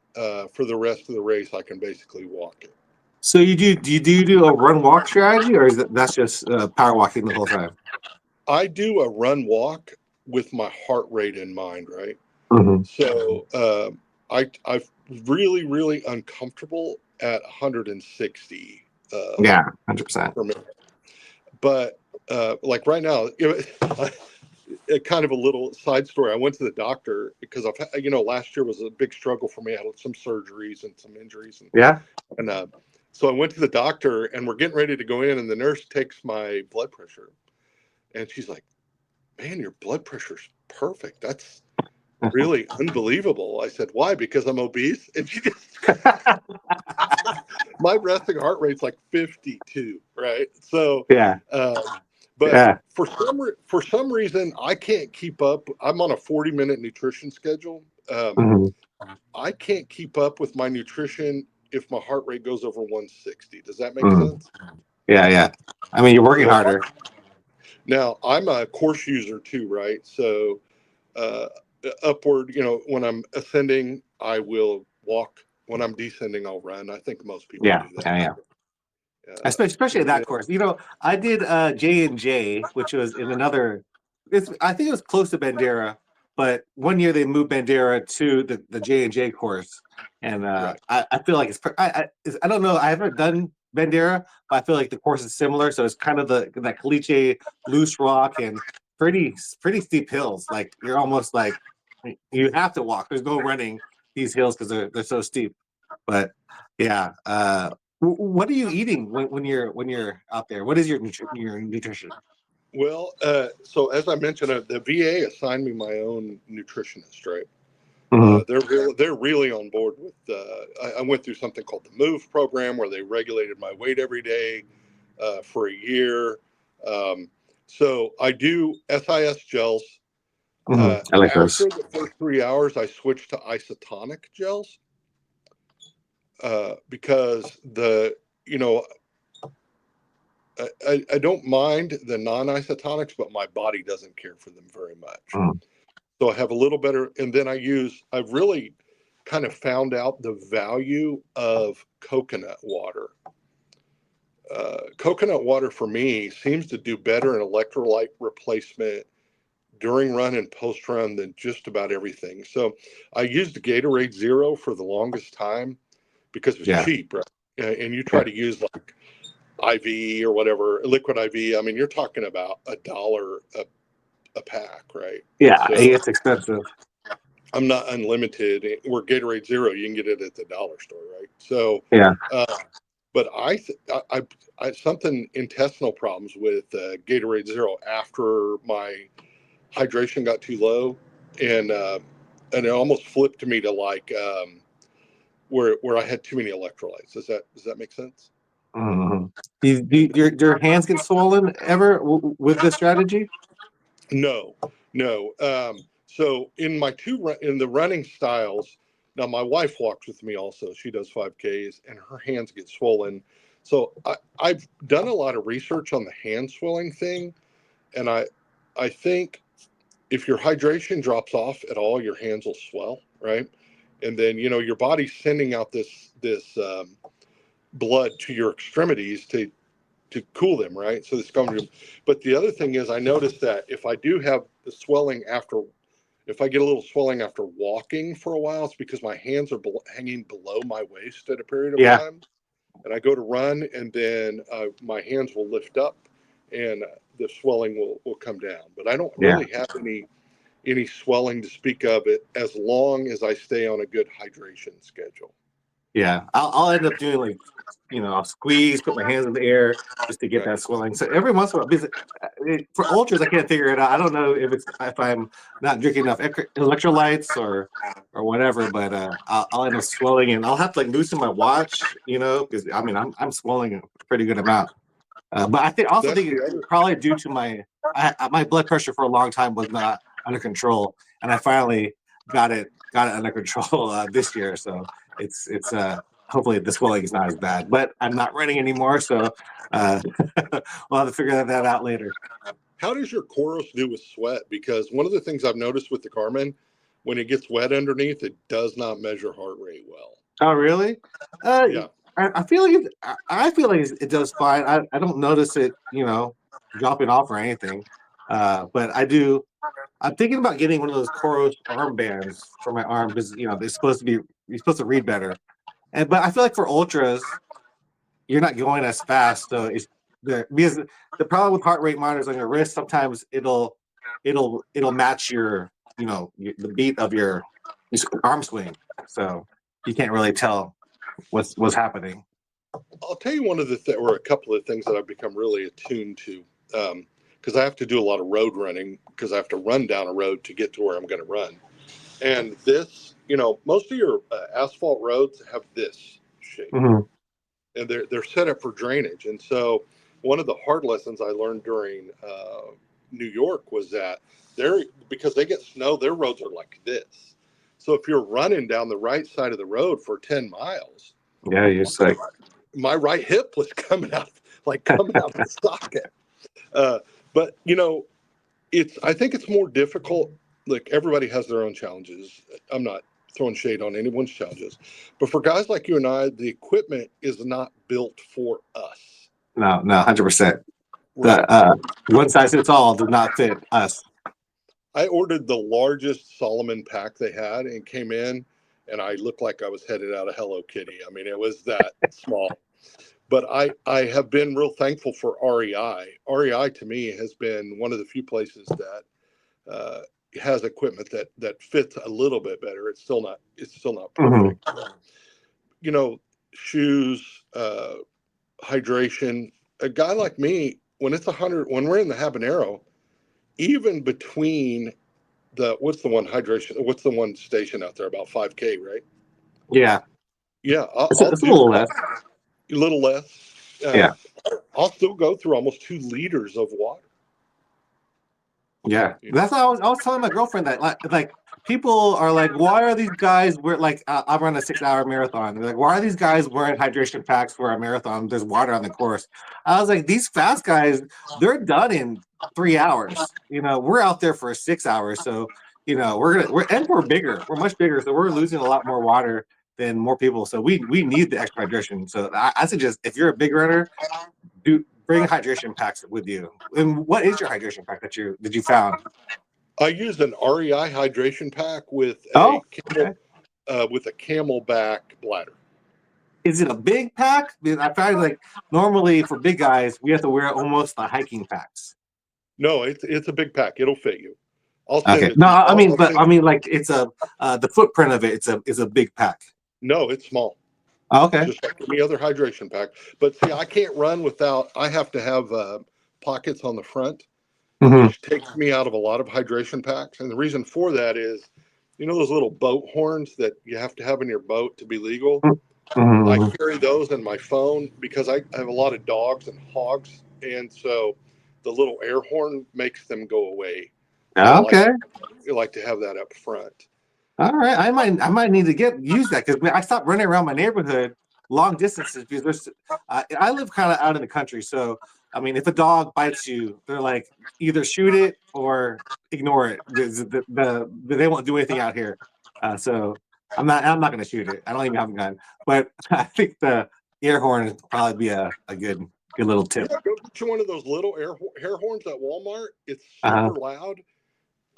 for the rest of the race. I can basically walk it. So do you do a run walk strategy, or that's just power walking the whole time? I do a run walk with my heart rate in mind, right? Mm-hmm. So I'm really uncomfortable at 160. Yeah, 100%. Per minute. But like right now, kind of a little side story. I went to the doctor because last year was a big struggle for me. I had some surgeries and some injuries, and so I went to the doctor, and we're getting ready to go in, and the nurse takes my blood pressure, and she's like, "Man, your blood pressure's perfect. That's really unbelievable." I said, "Why? Because I'm obese?" And she just my resting heart rate's like 52, right? So, Yeah. but Yeah. for some reason, I can't keep up. I'm on a 40-minute nutrition schedule. Mm-hmm. I can't keep up with my nutrition if my heart rate goes over 160. Does that make Mm-hmm. sense? Yeah. I mean, you're working So harder. now I'm a course user too, right? So uh, upward, when I'm ascending, I will walk. When I'm descending, I'll run. I think most people Yeah. do that. Yeah. Especially that course. I did J&J, which was in another. I think it was close to Bandera, but one year they moved Bandera to the J&J course, and Right. I feel like I don't know. I haven't done Bandera, but I feel like the course is similar. So it's kind of that caliche loose rock and pretty steep hills. Like you're almost like you have to walk. There's no running these hills because they're so steep. But yeah. What are you eating when you're out there? What is your nutrition? Well, so as I mentioned, the VA assigned me my own nutritionist, right? Mm-hmm. They're really on board with. I went through something called the MOVE program where they regulated my weight every day for a year. Um, so I do SIS gels. Mm-hmm. I like those. After the first 3 hours, I switched to isotonic gels because I don't mind the non-isotonics, but my body doesn't care for them very much. Mm. So I have a little better, and then I've really kind of found out the value of coconut water. Coconut water for me seems to do better in electrolyte replacement during run and post run than just about everything. So I used Gatorade Zero for the longest time because it was Yeah. cheap, right? And you try Yeah. to use like IV or whatever, liquid IV. I mean, you're talking about $1 a pack, right? And Yeah. so It's expensive. I'm not unlimited. We're Gatorade Zero. You can get it at the dollar store, right? So, Yeah. uh, but I something intestinal problems with Gatorade Zero after my hydration got too low, and it almost flipped me to like where I had too many electrolytes. Does that make sense? Mm-hmm. Your hands get swollen ever with this strategy? No, no. So in the running styles, now my wife walks with me also. She does 5Ks, and her hands get swollen. So I've done a lot of research on the hand swelling thing, and I think if your hydration drops off at all, your hands will swell, right? And then your body's sending out this blood to your extremities to cool them, right? So this comes. But the other thing is, I noticed that if I do have the swelling if I get a little swelling after walking for a while, it's because my hands are hanging below my waist at a period of Yeah. time, and I go to run, and then my hands will lift up, and the swelling will come down. But I don't Yeah. really have any swelling to speak of it as long as I stay on a good hydration schedule. Yeah, I'll end up doing like, I'll squeeze, put my hands in the air just to get Right. that swelling. So every once in a while, because for ultras, I can't figure it out. I don't know if I'm not drinking enough electrolytes or whatever, but I'll end up swelling and I'll have to like loosen my watch, because I mean I'm swelling a pretty good amount. But I also That's think the it's other. probably due to my blood pressure for a long time was not under control, and I finally got it under control this year. So it's hopefully the swelling is not as bad. But I'm not running anymore, so uh, we'll have to figure that out later. How does your chorus do with sweat? Because one of the things I've noticed with the Garmin, when it gets wet underneath, it does not measure heart rate well. Oh, really? Uh, Yeah, I feel like I feel like it does fine. I don't notice it, dropping off or anything. But I do. I'm thinking about getting one of those Koros armbands for my arm because they're supposed to be you're supposed to read better. But I feel like for ultras, you're not going as fast, so it's because the problem with heart rate monitors on your wrist sometimes it'll match the beat of your arm swing, so you can't really tell what's happening. I'll tell you one of or a couple of things that I've become really attuned to. Because I have to do a lot of road running because I have to run down a road to get to where I'm going to run. And this, most of your asphalt roads have this shape, Hmm. and they're set up for drainage. And so, one of the hard lessons I learned during New York was that because they get snow, their roads are like this. So if you're running down the right side of the road for 10 miles, Yeah, you're just like, my right hip was coming out of the socket. Uh, but I think it's more difficult. Like everybody has their own challenges. I'm not throwing shade on anyone's challenges, but for guys like you and I, the equipment is not built for us. no, 100%. Right. The one size fits all does not fit us. I ordered the largest Solomon pack they had and came in, and I looked like I was headed out of Hello Kitty. I mean, it was that small. But I have been real thankful for REI. REI to me has been one of the few places that uh, has equipment that fits a little bit better. It's still not Hmm. perfect. You know, shoes, hydration. A guy like me, when it's 100, when we're in the habanero, even between what's the one hydration? What's the one station out there about 5K, right? Yeah, Yeah, I'll it's a do little less. a little less. Uh, Yeah. I'll still go through almost 2 liters of water. Yeah, that's what I was telling my girlfriend that like people are like, why are these guys like I run a 6 hour marathon? They're like, why are these guys wearing hydration packs for a marathon? There's water on the course. I was like, these fast guys, they're done in 3 hours. We're out there for 6 hours, so we're bigger, we're much bigger, so we're losing a lot more water than more people. So we need the extra hydration. So I suggest if you're a big runner, do bring hydration packs with you. And what is your hydration pack that you found? I use an REI hydration pack Oh, okay. with a camelback bladder. Is it a big pack? Because I find like normally for big guys we have to wear almost the hiking packs. No, it's a big pack. It'll fit you. I'll Okay. send it No, to you. I mean, I'll but send I you. mean like it's the footprint of it. It's a big pack. No, it's small, Oh, okay. just like any other hydration pack. But see, I can't run without. I have to have pockets on the front, Hmm. which takes me out of a lot of hydration packs. And the reason for that is, those little boat horns that you have to have in your boat to be legal. I Hmm. carry those in my phone because I have a lot of dogs and hogs, and so the little air horn makes them go away. So Okay. I like to have that up front. All right, I might need to use that because I stopped running around my neighborhood long distances because I live kind of out in the country. So I mean, if a dog bites you, they're like either shoot it or ignore it. They won't do anything out here. So I'm not going to shoot it. I don't even have a gun, but I think the air horn would probably be a good little Yeah, tip. go get you one of those little air horns at Walmart. It's Uh-huh. super loud.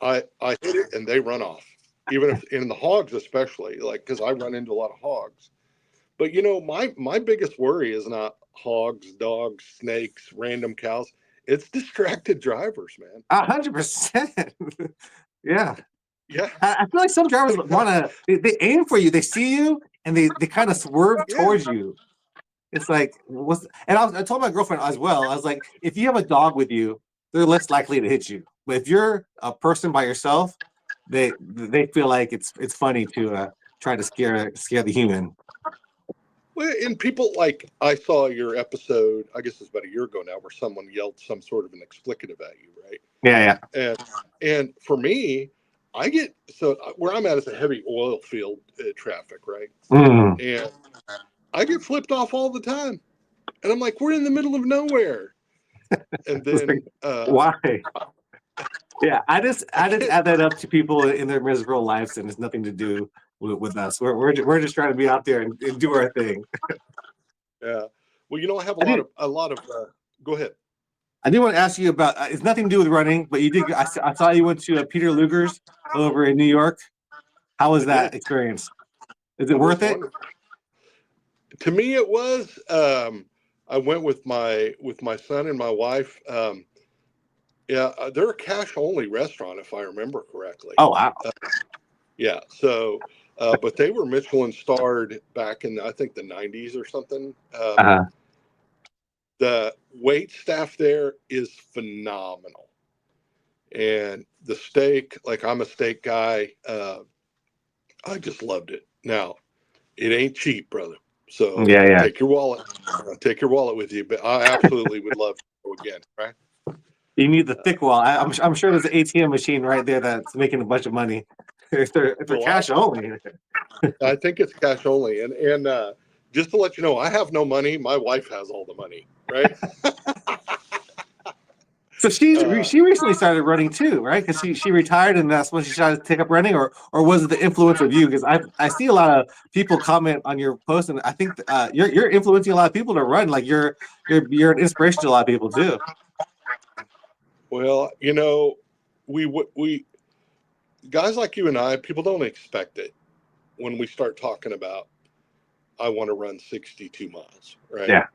I hit it and they run off. Even if in the hogs, especially like because I run into a lot of hogs. But my biggest worry is not hogs, dogs, snakes, random cows. It's distracted drivers, man. 100%. Yeah. Yeah, I feel like some drivers yeah, they aim for you. They see you and they kind of swerve yeah. towards you. It's like, and I told my girlfriend as well, I was like, if you have a dog with you, they're less likely to hit you. But if you're a person by yourself, they feel like it's funny to try to scare the human. Well, and people like I saw your episode. I guess it's about a year ago now, where someone yelled some sort of an explicative at you, right? Yeah, yeah. And for me, I get so where I'm at is a heavy oil field traffic, right? Mm. And I get flipped off all the time, and I'm like, we're in the middle of nowhere, and It's then like, why? Yeah, I I just get add that up to people in their miserable lives, and it's nothing to do with us. We're just trying to be out there and do our thing. yeah. Well, I have I did a lot of. Go ahead. I did want to ask you about. It's nothing to do with running, but you did. I saw you went to Peter Luger's over in New York. How was I did. that experience? Is it It was worth it? wonderful. To me, it was. I went with my son and my wife. Yeah, they're a cash only restaurant, if I remember correctly. Oh wow. Uh, yeah, so but they were Michelin starred back in I think the '90s or something. Uh-huh. The wait staff there is phenomenal, and the steak, like I'm a steak guy, I just loved it. Now it ain't cheap, brother. So Yeah, yeah. take your wallet with you. But I absolutely would love to go again. Right? You need the Uh, thick wall. I'm sure there's an ATM machine right there that's making a bunch of money. If they're well, cash only. I think it's cash only, and just to let you know, I have no money. My wife has all the money. Right? So Uh, she recently started running too, right? Because she retired and that's when she started to take up running, or was it the influence of you? Because I see a lot of people comment on your post, and I think you're influencing a lot of people to run. Like you're an inspiration to a lot of people too. well, we guys like you and I, people don't expect it when we start talking about I want to run 62 miles, right? Yeah,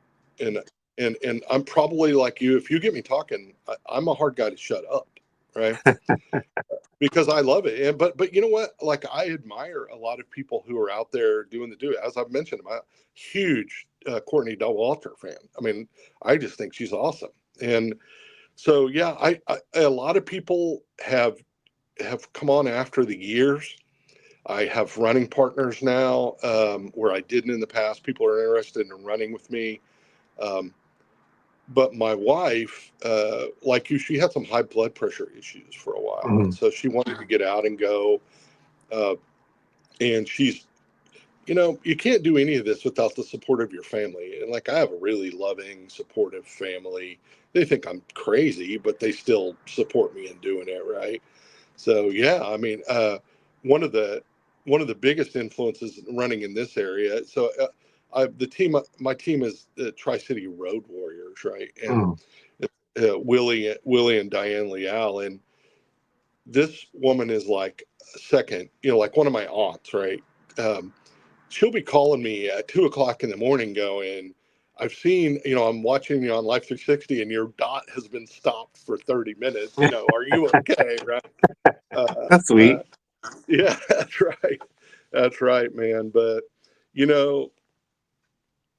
And and I'm probably like you. If you get me talking, I'm a hard guy to shut up, right? Because I love it. And but you know what? Like I admire a lot of people who are out there doing the do. As I've mentioned, I'm a huge Courtney Dauwalter fan. I mean, I just think she's awesome. And so yeah, a lot of people have come on after the years. I have running partners now where I didn't in the past. People are interested in running with me. Um, but my wife, like you, she had some high blood pressure issues for a while, and Mhm. so she wanted to get out and go. Uh, and she's, you can't do any of this without the support of your family. And like I have a really loving, supportive family. They think I'm crazy, but they still support me in doing it, right? So yeah, I mean, one of the one of the biggest influences running in this area. So my team is the Tri City Road Warriors, right? And Mhm. Willie and Diane Leal, and this woman is like second, like one of my aunts, right? Um, she'll be calling me at 2 o'clock in the morning, going, "I've seen, I'm watching you on Life 360, and your dot has been stopped for 30 minutes. Are you okay?" Right? Uh, That's uh, sweet. yeah, that's right, man. But you know,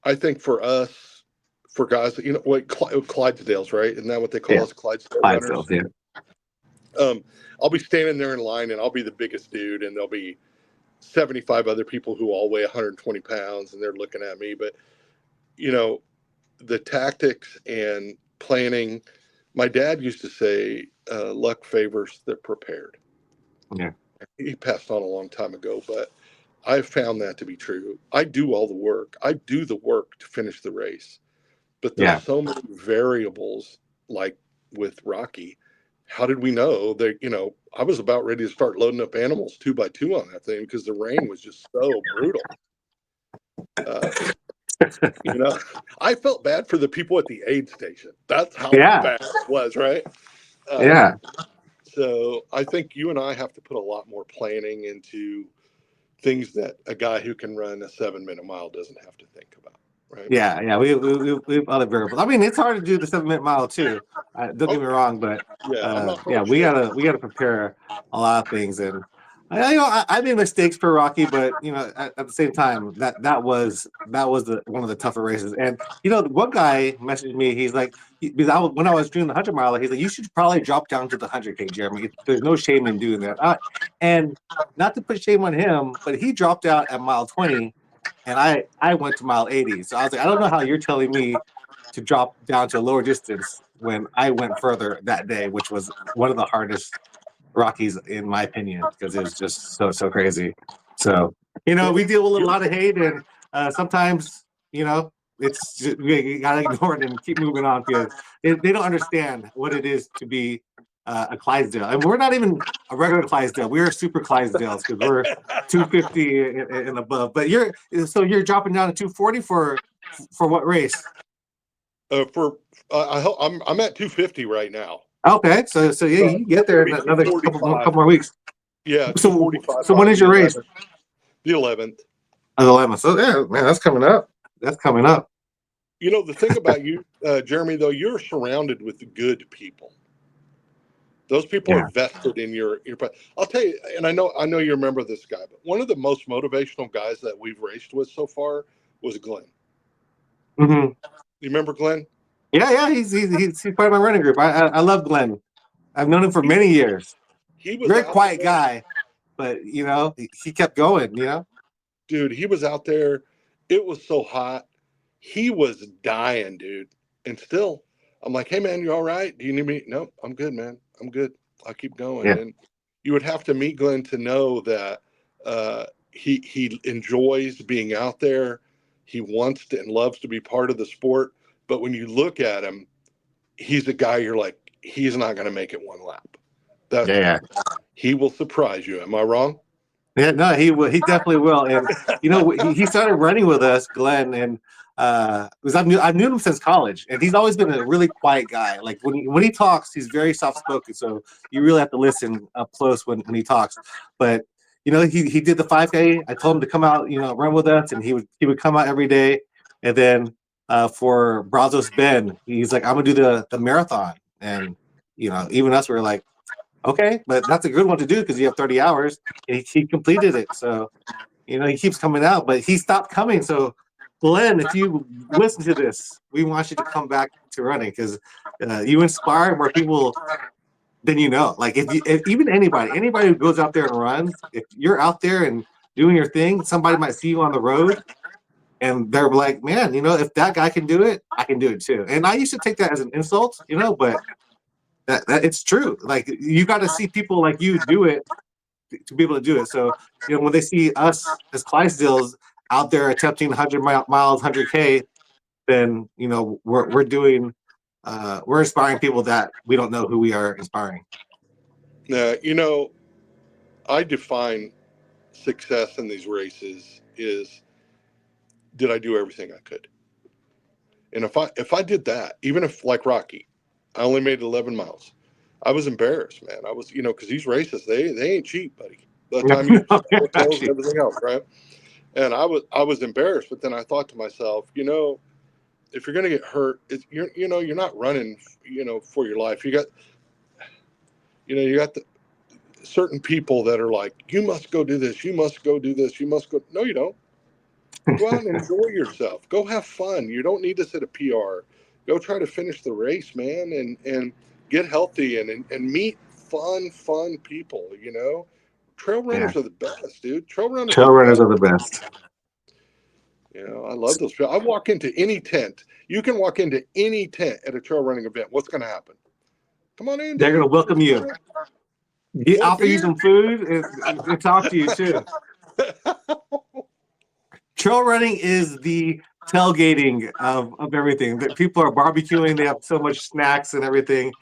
I think for us, for guys, what Clydesdales, right? Isn't that what they call Yeah, us, Clydesdale Clydesdales. runners? Yeah, Um, I'll be standing there in line, and I'll be the biggest dude, and there'll be 75 other people who all weigh 120 pounds, and they're looking at me. But you know, the tactics and planning. My dad used to say, "Luck favors the prepared." yeah, He passed on a long time ago, but I've found that to be true. I do all the work. I do the work to finish the race, but there's yeah. so many variables. Like with Rocky, how did we know that? I was about ready to start loading up animals 2 by 2 on that thing because the rain was just so brutal. Uh, you know, I felt bad for the people at the aid station. That's how Yeah, bad it was, right? Um, yeah. so I think you and I have to put a lot more planning into things that a guy who can run a 7-minute mile doesn't have to think about. right? Yeah. We've other variables. I mean, it's hard to do the 7-minute mile too. Don't get Oh me wrong, but yeah, I'm not full yeah, of shit. we gotta prepare a lot of things, and I made mistakes for Rocky, but at the same time, that was one of the tougher races. And one guy messaged me. He's like, because when I was doing the 100 mile, he's like, you should probably drop down to the 100K, Jeremy. There's no shame in doing that. And not to put shame on him, but he dropped out at mile 20 and I went to mile 80. So I was like, I don't know how you're telling me to drop down to a lower distance when I went further that day, which was one of the hardest Rockies in my opinion, because it was just so crazy. So we deal with a lot of hate, and sometimes it's just, we gotta ignore it and keep moving on because they don't understand what it is to be a Clydesdale, and we're not even a regular Clydesdale. We're super Clydesdales because we're 250 and above. But you're dropping down to 240 for what race? For I'm at 250 right now. Okay, so yeah, you can get there in another couple more weeks. Yeah, So 245 so when by is the your race? 11th. The 11th. The 11th. So yeah, man, that's coming up. That's coming up. The thing about you, Jeremy, though, you're surrounded with good people. Those people are Yeah. vested in your. I'll tell you, and I know you remember this guy, but one of the most motivational guys that we've raced with so far was Glenn. Mm-hmm. You remember Glenn? Yeah. He's part of my running group. I love Glenn. I've known him for He, many years. he was Very out quiet there, guy, but he kept going. dude. He was out there. It was so hot. He was dying, dude. And still, I'm like, hey, man, you all right? Do you need me? No, I'm good, man. I'm good. I'll keep going. Yeah. And you would have to meet Glenn to know that he enjoys being out there. He wants to and loves to be part of the sport. But when you look at him, he's a guy you're like, he's not going to make it one lap. That's Yeah. he will surprise you. Am I wrong? Yeah, no, he will. He definitely will. And he started running with us, Glenn, and because I've known him since college, and he's always been a really quiet guy. Like when he talks, he's very soft spoken, so you really have to listen up close when he talks. But he did the 5K. I told him to come out, run with us, and he would come out every day. And then for Brazos Bend, he's like, I'm gonna do the marathon, and even us, we were like, okay, but that's a good one to do because you have 30 hours. And he completed it. So, he keeps coming out, but he stopped coming. So, Glenn, if you listen to this, we want you to come back to running because you inspire more people than you know. Like if even anybody who goes out there and runs, if you're out there and doing your thing, somebody might see you on the road and they're like, man, if that guy can do it, I can do it too. And I used to take that as an insult, but that it's true. Like you got to see people like you do it to be able to do it. So when they see us as Clydesdales out there attempting 100 miles, 100K, then we're doing we're inspiring people that we don't know who we are inspiring. I define success in these races is did I do everything I could? And if I did that, even if like Rocky, I only made 11 miles, I was embarrassed, man. I was, because these races they ain't cheap, buddy. By the time you hotels and everything else, right? And I was embarrassed, but then I thought to myself, if you're gonna get hurt, you're not running, for your life. You got the certain people that are like, you must go do this, you must go do this, you must go. No, you don't. Go out and enjoy yourself. Go have fun. You don't need to set a PR. Go try to finish the race, man, and get healthy and meet fun people. Trail Yeah, runners are the best, dude. Trail runners are trail the runners best. are the best. I love those people. I walk into any tent. You can walk into any tent at a trail running event. What's going to happen? Come on in, They're gonna dude. welcome you, Want a offer you beer? some food, and talk to you too. Trail running is the tailgating of everything. That people are barbecuing. They have so much snacks and everything.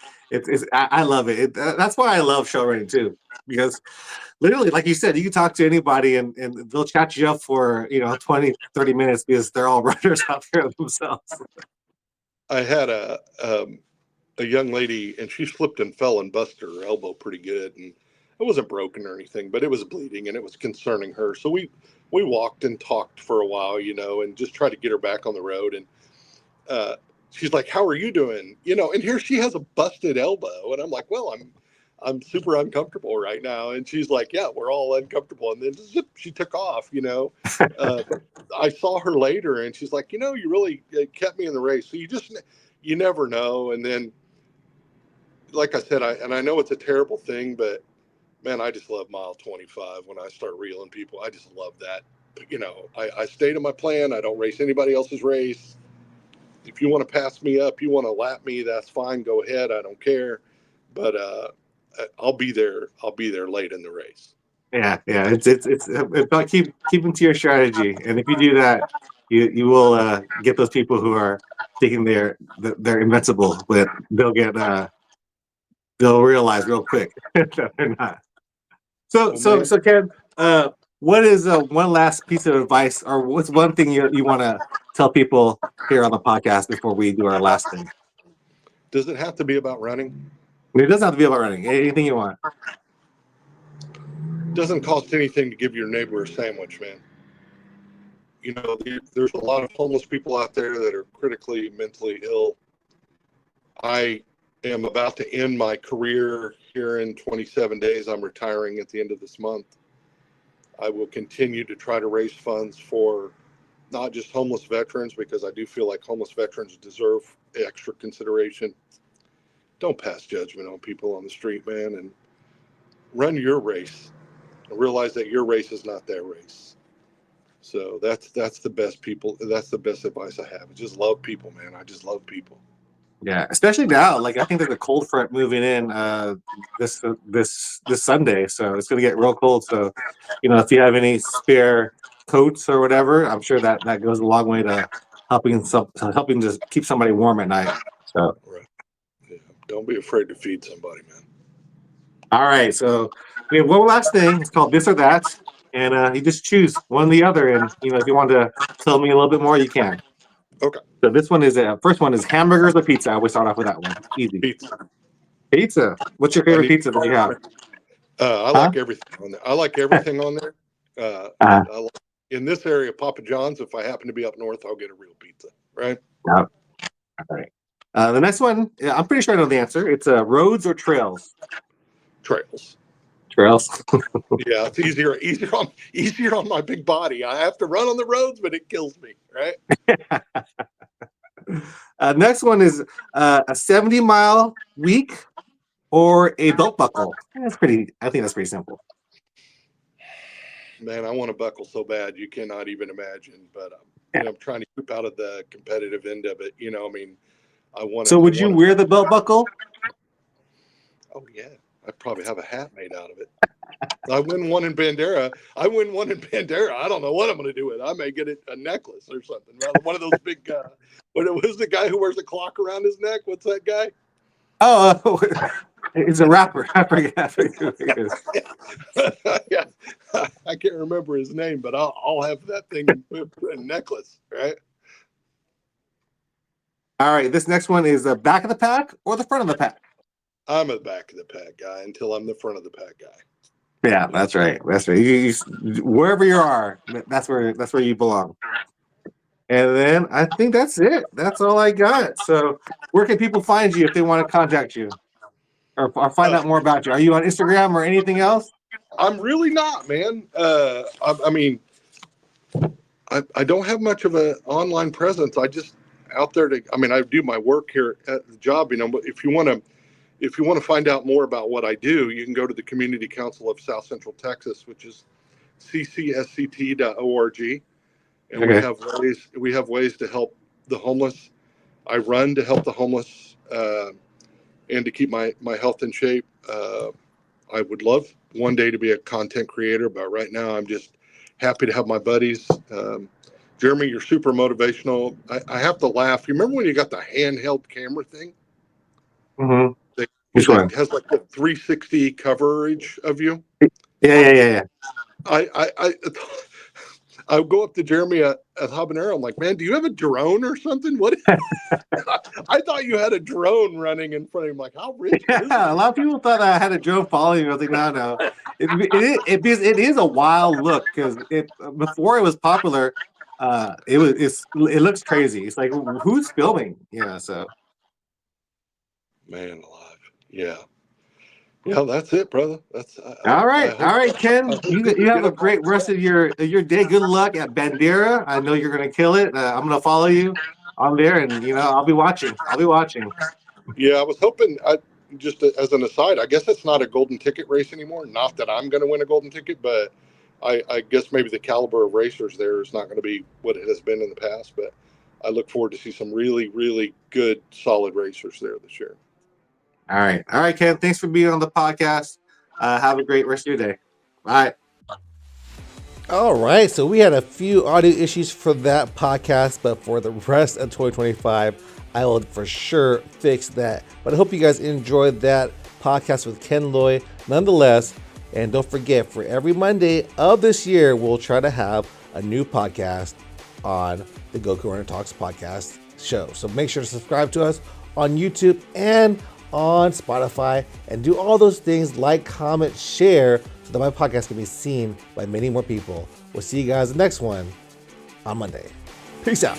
I love it. That's why I love trail running too, because literally, like you said, you can talk to anybody and they'll chat you up for 20, 30 minutes because they're all runners out there themselves. I had a young lady, and she slipped and fell and busted her elbow pretty good, it wasn't broken or anything, but it was bleeding and it was concerning her. So we walked and talked for a while, and just tried to get her back on the road. And uh, she's like, "How are you doing?" And here she has a busted elbow, and I'm like, "Well, I'm super uncomfortable right now." And she's like, "Yeah, we're all uncomfortable." And then zip, she took off. But I saw her later, and she's like, "You really kept me in the race." So you never know. And then, like I said, I know it's a terrible thing, but man, I just love mile 25 when I start reeling people. I just love that. I stay to my plan. I don't race anybody else's race. If you want to pass me up, you want to lap me, that's fine. Go ahead. I don't care. But I'll be there. I'll be there late in the race. Yeah, yeah. It's about keeping to your strategy, and if you do that, you will get those people who are thinking they're invincible, but they'll realize real quick that they're not. So Well, so man, so Ken, what is one last piece of advice, or what's one thing you want to tell people here on the podcast before we do our last thing? does it have to be about running? It doesn't have to be about running. Anything you want. It doesn't cost anything to give your neighbor a sandwich, man. There's a lot of homeless people out there that are critically mentally ill. I am about to end my career here in 27 days. I'm retiring at the end of this month. I will continue to try to raise funds for not just homeless veterans, because I do feel like homeless veterans deserve extra consideration. Don't pass judgment on people on the street, man, and run your race and realize that your race is not their race. So that's the best people. That's the best advice I have. Just love people, man. I just love people. Yeah, especially now. Like I think there's a cold front moving in this Sunday, so it's gonna get real cold. So, if you have any spare coats or whatever, I'm sure that goes a long way to helping just keep somebody warm at night. So, Right. Yeah. Don't be afraid to feed somebody, man. all right. So we have one last thing. It's called this or that, and you just choose one or the other. And if you want to tell me a little bit more, you can. Okay. So this one is first one is hamburgers or pizza. I always start off with that one. Easy. Pizza. Pizza. What's your I favorite need. pizza that you have? I Huh? like everything on there. I like everything on there. Uh, But in this area, Papa John's. If I happen to be up north, I'll get a real pizza. Right. yeah. All right. The next one, yeah, I'm pretty sure I know the answer. It's roads or trails. Trails. Trails. Yeah, it's easier on my big body. I have to run on the roads, but it kills me. Right. Next one is a 70-mile week or a belt buckle. That's pretty. I think that's pretty simple. Man, I want to buckle so bad you cannot even imagine. But Yeah. I'm trying to keep out of the competitive end of it. I mean, I want to. So I would you want to. wear the belt buckle? Oh yeah, I probably have a hat made out of it. I win one in Bandera. I win one in Bandera. I don't know what I'm going to do with it. I may get it a necklace or something. One of those big. What was the guy who wears a clock around his neck? What's that guy? Oh, he's a rapper. I forget who he is. Yeah, I can't remember his name, but I'll have that thing a necklace, right? All right. This next one is the back of the pack or the front of the pack. I'm a back of the pack guy until I'm the front of the pack guy. Yeah, that's right. That's right. Wherever you are, that's where you belong. And then I think that's it. That's all I got. So where can people find you if they want to contact you or find Uh, out more about you? Are you on Instagram or anything else? I'm really not, man. I mean, I don't have much of an online presence. I just out there to. I mean, I do my work here at the job, But if you want to find out more about what I do, you can go to the Community Council of South Central Texas, which is ccsct.org, and we Okay. have ways to help the homeless. I run to help the homeless and to keep my health in shape. I would love one day to be a content creator, but right now I'm just happy to have my buddies. Jeremy, you're super motivational. I have to laugh. You remember when you got the handheld camera thing? Mm-hmm. That, Which that one? has like the 360 coverage of you. Yeah, yeah, yeah, yeah. I I would go up to Jeremy at Habanero. I'm like, man, do you have a drone or something? What? I thought you had a drone running in front of him. Like, how rich is Yeah, a lot of people thought I had a drone following me. I was like, no. It is a wild look because it before it was popular, it looks crazy. It's like who's filming? Yeah, so man alive? Yeah. Yeah, that's it, brother. That's all I right, hope Ken. I hope You people have get a up on great rest of your day. Good luck at Bandera. I know you're gonna kill it. I'm gonna follow you on there, and I'll be watching. I'll be watching. Yeah, I was hoping. Just as an aside, I guess it's not a golden ticket race anymore. Not that I'm going to win a golden ticket, but I guess maybe the caliber of racers there is not going to be what it has been in the past. But I look forward to see some really, really good, solid racers there this year. All right, Ken. Thanks for being on the podcast. Have a great rest of your day. Bye. All right, so we had a few audio issues for that podcast, but for the rest of 2025, I will for sure fix that. But I hope you guys enjoyed that podcast with Ken Loy nonetheless. And don't forget, for every Monday of this year, we'll try to have a new podcast on the Goku Runner Talks podcast show. So make sure to subscribe to us on YouTube and on Spotify, and do all those things like, comment, share, so that my podcast can be seen by many more people. We'll see you guys the next one on Monday. Peace out.